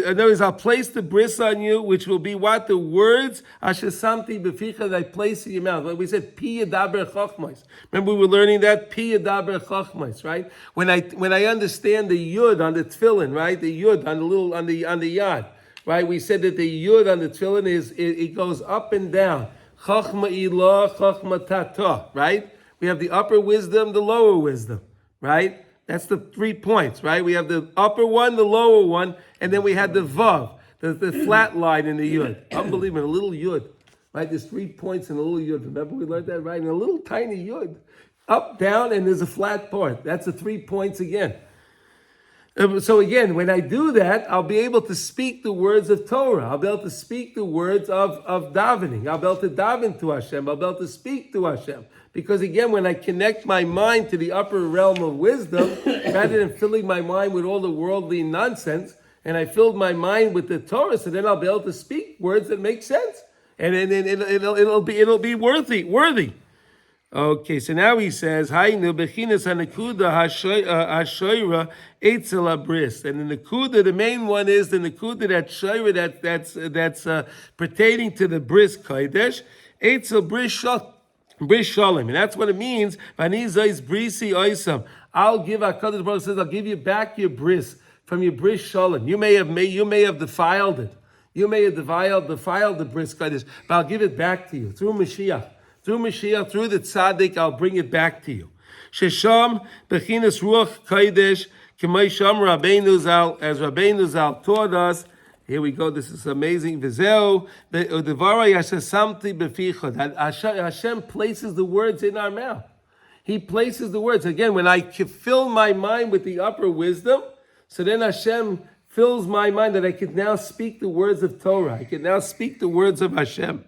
other words, I'll place the bris on you, which will be what? The words, asher samti beficha, that I place in your mouth. Like we said, pi yadaber chochmos. Remember we were learning that? Pi yadaber chochmos, right? When I understand the yud on the tefillin, right? The yud on the yad, right? We said that the yud on the tefillin it goes up and down. Chochma ilah, chochma tata, right? We have the upper wisdom, the lower wisdom, right? That's the 3 points, right? We have the upper one, the lower one, and then we had the vav, the flat line in the yud. Unbelievable, a little yud, right? There's 3 points in a little yud. Remember we learned that, right? In a little tiny yud, up, down, and there's a flat part. That's the 3 points again. So again, when I do that, I'll be able to speak the words of Torah. I'll be able to speak the words of davening. I'll be able to daven to Hashem. I'll be able to speak to Hashem. Because again, when I connect my mind to the upper realm of wisdom, rather than filling my mind with all the worldly nonsense, and I filled my mind with the Torah, so then I'll be able to speak words that make sense. And then it'll be worthy. Okay, so now he says, "Haynu bechinas hanakuda hashoira eitzel abris," and the nakuda, the main one is the nakuda that shoira that's pertaining to the bris kodesh eitzel bris shalom, and that's what it means. Vanizais brisi oisam. I'll give HaKadosh Baruch says, I'll give you back your bris from your bris shalom. You may have defiled it. You may have defiled the bris kodesh, but I'll give it back to you through Moshiach. Through Mashiach, through the tzaddik, I'll bring it back to you. Shesham bechinas ruach kodesh k'may sham Rabbeinu Zal, as Rabbeinu Zal taught us. Here we go. This is amazing. V'zeu devaray asher samti beficha. That Hashem places the words in our mouth. He places the words. Again, when I fill my mind with the upper wisdom, so then Hashem fills my mind that I can now speak the words of Torah. I can now speak the words of Hashem.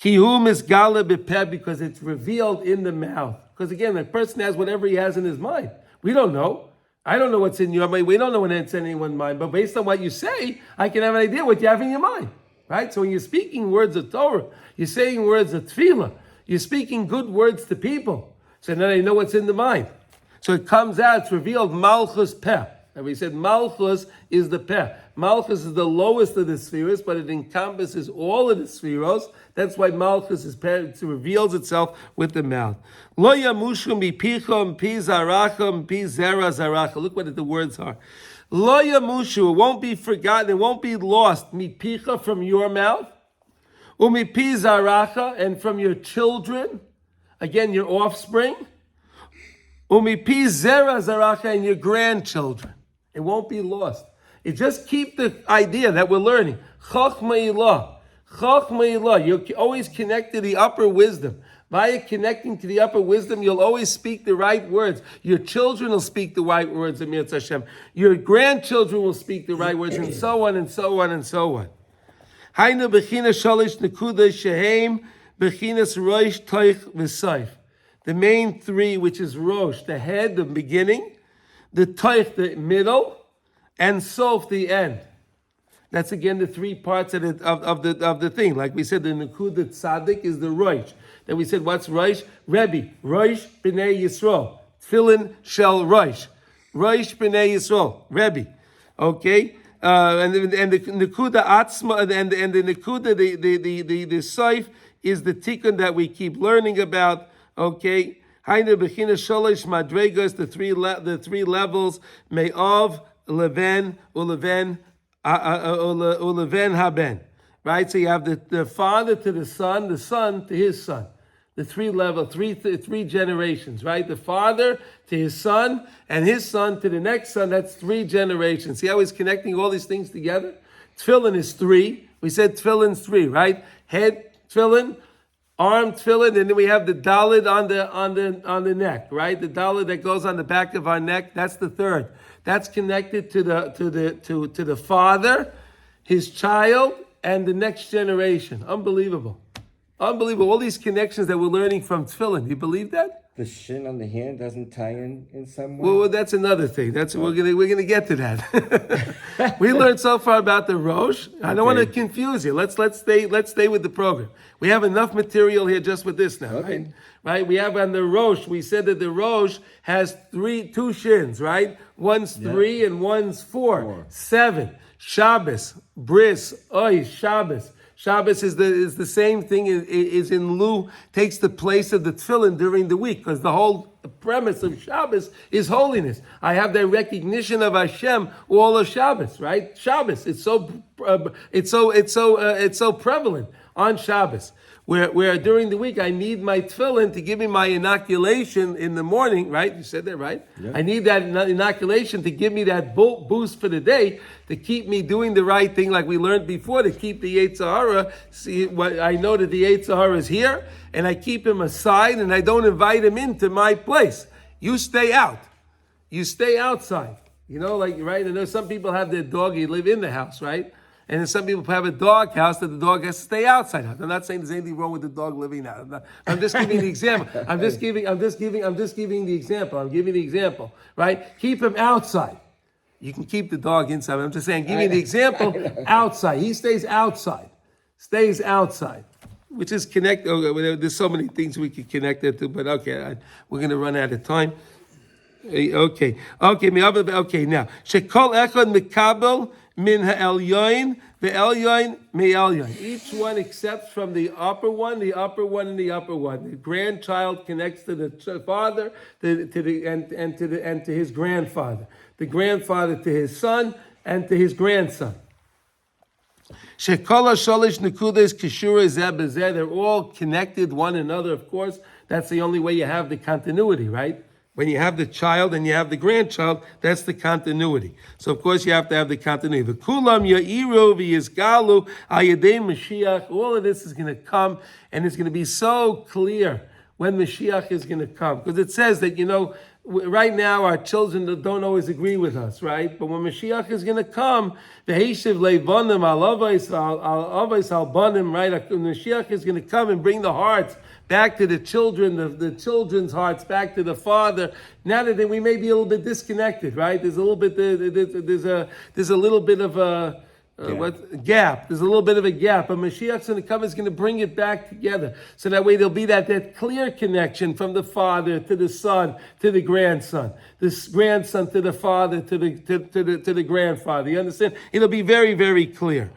Kihum is gala bepeh, because it's revealed in the mouth. Because again, the person has whatever he has in his mind. We don't know. I don't know what's in your mind. We don't know what's in anyone's mind. But based on what you say, I can have an idea what you have in your mind. Right? So when you're speaking words of Torah, you're saying words of tefillah, you're speaking good words to people. So then I know what's in the mind. So it comes out, it's revealed malchus peh. And we said Malchus is the peh. Malchus is the lowest of the spheres, but it encompasses all of the spheros. That's why Malchus is it reveals itself with the mouth. Lo yamushu mipicha mpi zaracha mpi zera zaracha. Look what the words are. Lo yamushu, it won't be forgotten, it won't be lost. Mipicha, from your mouth. Umipi zaracha, and from your children. Again, your offspring. Umipi zera zaracha, and your grandchildren. It won't be lost. You just keep the idea that we're learning. Chachma ilah. Chachma ilah. You're always connect to the upper wisdom. Via connecting to the upper wisdom, you'll always speak the right words. Your children will speak the right words, Amir Hashem. Your grandchildren will speak the right words, and so on and so on and so on. Hainu bechina shalish nekuda shehem bechinas roish toich v'saif. The main three, which is rosh, the head, the beginning, the toich, the middle, and sof, the end. That's again the three parts of the thing. Like we said, the nekuda tzaddik is the rosh. Then we said, what's rosh? Rebbe, rosh b'nei Yisrael. Tefillin shel rosh. Rosh b'nei Yisrael. Rebbe. Okay? And the nekuda atzma, and the nekuda, the saif, is the tikkun that we keep learning about. Okay, Hainu bechina sholish madregas, the three levels, me'ov, leven, uleven haben. Right, so you have the father to the son to his son. The three generations, right? The father to his son, and his son to the next son. That's 3 generations. See how he's connecting all these things together? Tefillin is 3. We said tefillin's 3, right? Head tefillin, arm tefillin, and then we have the dalid on the neck, right? The dalid that goes on the back of our neck. That's the 3rd. That's connected to the father, his child, and the next generation. Unbelievable. Unbelievable. All these connections that we're learning from tefillin. You believe that? The shin on the hand doesn't tie in some way? Well, that's another thing. We're gonna get to that. We learned so far about the rosh. I don't want to confuse you. Let's stay with the program. We have enough material here just with this now, right? Right? We have on the rosh. We said that the rosh has 2 shins, right? One's 3 and one's 4. 7. Shabbos, bris, oy, Shabbos. Shabbos is the same thing, is in lieu, takes the place of the tefillin during the week, because the whole premise of Shabbos is holiness. I have that recognition of Hashem all of Shabbos, right? Shabbos, it's so prevalent on Shabbos. Where during the week I need my tefillin to give me my inoculation in the morning, right? You said that, right? Yeah. I need that inoculation to give me that boost for the day, to keep me doing the right thing, like we learned before, to keep the Yetzer Hara. See, I know that the Yetzer Hara is here, and I keep him aside, and I don't invite him into my place. You stay out. You stay outside. You know, like, right? I know some people have their dog, you live in the house, right? And then some people have a dog house that the dog has to stay outside. I'm not saying there's anything wrong with the dog living out. I'm just giving the example. I'm just giving the example. I'm giving the example, right? Keep him outside. You can keep the dog inside. I'm just saying, giving the example outside. He stays outside. Which is connect. There's so many things we could connect it to, but okay, we're going to run out of time. Okay. Now, shekol echad mikabel min ha'elyoin ve'elyoin me'elyoin. Each one accepts from the upper one, and the upper one. The grandchild connects to the father, and to his grandfather. The grandfather to his son, and to his grandson. Shekol ha'sholish nekudas kishura zeh b'zeh. They're all connected one another. Of course, that's the only way you have the continuity, right? When you have the child and you have the grandchild, that's the continuity. So of course you have to have the continuity. V'kulam ya'iru v'yizgalu ayadei Moshiach. All of this is going to come, and it's going to be so clear when Moshiach is going to come. Because it says that, right now our children don't always agree with us, right? But when Moshiach is going to come, the Heishiv leivanim al avos al banim, right? Moshiach is going to come and bring the hearts back to the children, the children's hearts back to the father. Now that we may be a little bit disconnected, right? There's a little bit of Gap. There's a little bit of a gap, but Mashiach's going to come, is going to bring it back together. So that way there'll be that clear connection from the father to the son to the grandson, this grandson to the father to the grandfather. You understand? It'll be very, very clear.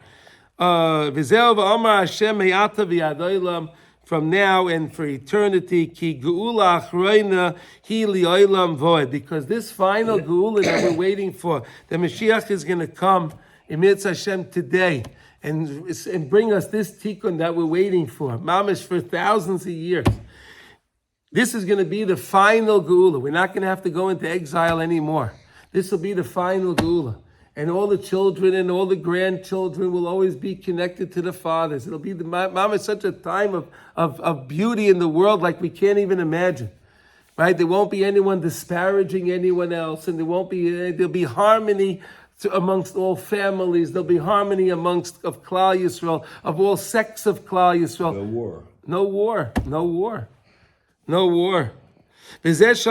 From now and for eternity, ki geula achroina hi li'olam voed. Because this final geula that we're waiting for, the Mashiach is going to come in Mitzvah Hashem today and bring us this tikkun that we're waiting for, mamish, for thousands of years. This is going to be the final geula. We're not going to have to go into exile anymore. This will be the final geula. And all the children and all the grandchildren will always be connected to the fathers. It'll be mamish, such a time of beauty in the world like we can't even imagine. Right? There won't be anyone disparaging anyone else, and there'll be harmony amongst all families. There'll be harmony amongst of Klal Yisrael, of all sects of Klal Yisrael. No war. No war. No war. No war. And that's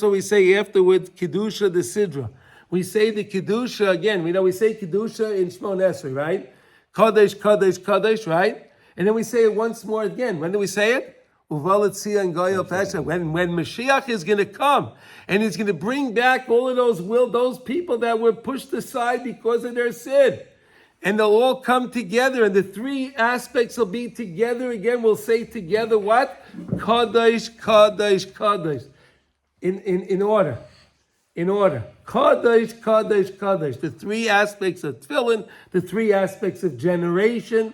what we say afterwards, Kedusha the Sidra. We say the Kedusha again. We say Kedusha in Shmon Esrei, right? Kadesh, Kadesh, Kadesh, right? And then we say it once more again. When do we say it? When Mashiach is going to come and he's going to bring back all of those people that were pushed aside because of their sin. And they'll all come together, and the three aspects will be together again. We'll say together what? Kadesh, Kadesh, Kadesh. In order. In order. Kadesh, Kadesh, Kadesh. The three aspects of tefillin, the three aspects of generation.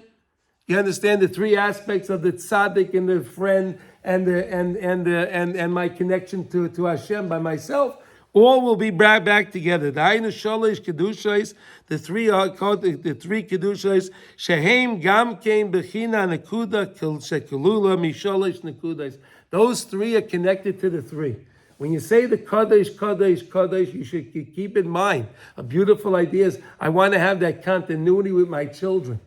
You understand the three aspects of the tzaddik and the friend and my connection to Hashem by myself. All will be brought back together. The Ainu Sholish Kedushos, the three are called the three Kedushos. Shehem Gam Kein Bechina Nekuda Shekulula Misholish Nekudas. Those three are connected to the three. When you say the Kadesh, Kadesh, Kadesh, you should keep in mind a beautiful idea is I want to have that continuity with my children.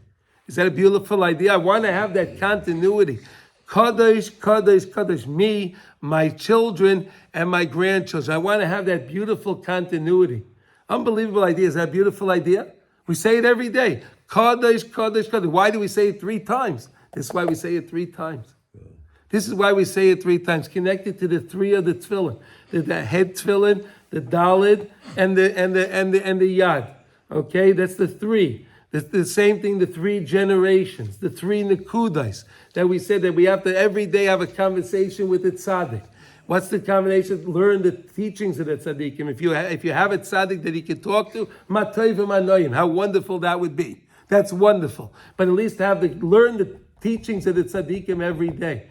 Is that a beautiful idea? I want to have that continuity. Kadesh, Kadesh, Kadesh, me, my children, and my grandchildren. I want to have that beautiful continuity. Unbelievable idea. Is that a beautiful idea? We say it every day. Kadesh, Kadesh, Kadesh. Why do we say it 3 times? This is why we say it 3 times. This is why we say it 3 times. Connected to the 3 of the tefillin. The head tefillin, the dalid, and the yad. Okay, that's the 3. The same thing, the 3 generations, the 3 nekudas that we said that we have to every day have a conversation with the tzaddik. What's the combination? Learn the teachings of the tzaddikim. If you have a tzaddik that he can talk to, matayv manoyim, how wonderful that would be. That's wonderful. But at least learn the teachings of the tzaddikim every day.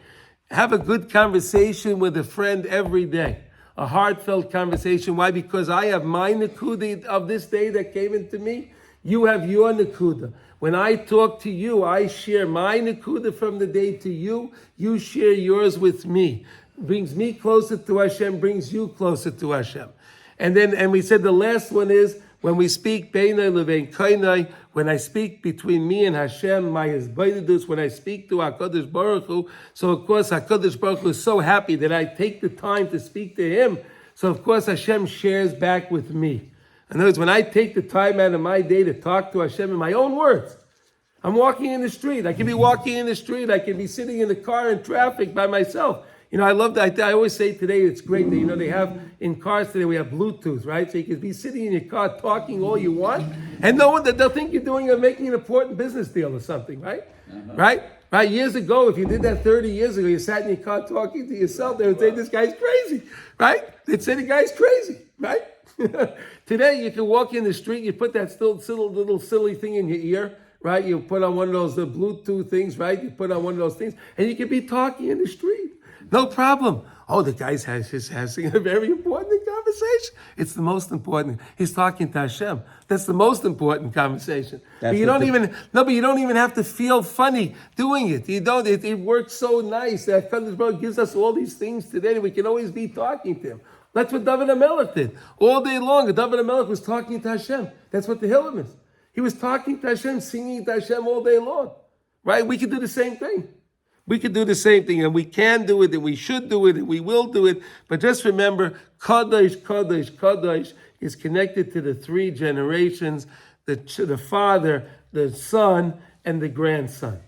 Have a good conversation with a friend every day. A heartfelt conversation. Why? Because I have my nekuda of this day that came into me. You have your nekuda. When I talk to you, I share my nekuda from the day to you. You share yours with me. Brings me closer to Hashem, brings you closer to Hashem. And we said the last one is when we speak beinai levein kainai, when I speak between me and Hashem, my hizbaydus, when I speak to HaKadosh Baruch Hu. So of course HaKadosh Baruch Hu is so happy that I take the time to speak to him. So of course Hashem shares back with me. In other words, when I take the time out of my day to talk to Hashem in my own words, I'm walking in the street. I can be walking in the street. I can be sitting in the car in traffic by myself. I love that. I always say today it's great that, they have in cars today, we have Bluetooth, right? So you can be sitting in your car talking all you want, and no one, they'll think you're making an important business deal or something, right? Uh-huh. Right? Years ago, if you did that 30 years ago, you sat in your car talking to yourself, they would say, this guy's crazy, right? They'd say the guy's crazy, right? Today, you can walk in the street, you put that little silly thing in your ear, right? You put on one of those Bluetooth things, right? You put on one of those things, and you can be talking in the street. No problem. Oh, the guy's having a very important conversation. It's the most important. He's talking to Hashem. That's the most important conversation. But you don't even have to feel funny doing it. You don't. It works so nice that HaKadosh Baruch Hu gives us all these things today that we can always be talking to him. That's what David HaMelech did. All day long, David HaMelech was talking to Hashem. That's what the Hillim is. He was talking to Hashem, singing to Hashem all day long. Right? We could do the same thing. We could do the same thing, and we can do it, and we should do it, and we will do it. But just remember, Kadosh, Kadosh, Kadosh is connected to the 3 generations. the father, the son, and the grandson.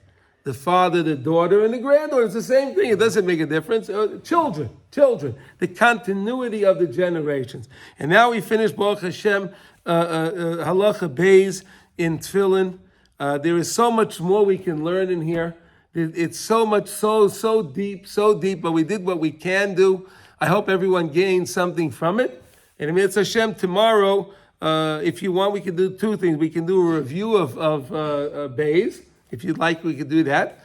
The father, the daughter, and the granddaughter. It's the same thing. It doesn't make a difference. Children. The continuity of the generations. And now we finish Baruch Hashem, Halacha Beis in Tefillin. There is so much more we can learn in here. It's so much, so deep, but we did what we can do. I hope everyone gained something from it. And I mean, it's Hashem tomorrow. If you want, we can do two things. We can do a review of Beis. If you'd like, we could do that.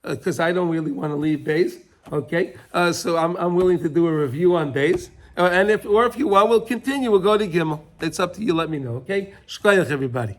Because I don't really want to leave Beis. Okay? So I'm willing to do a review on Beis. Or if you want, we'll continue. We'll go to Gimel. It's up to you. Let me know. Okay? Shkoyach, everybody.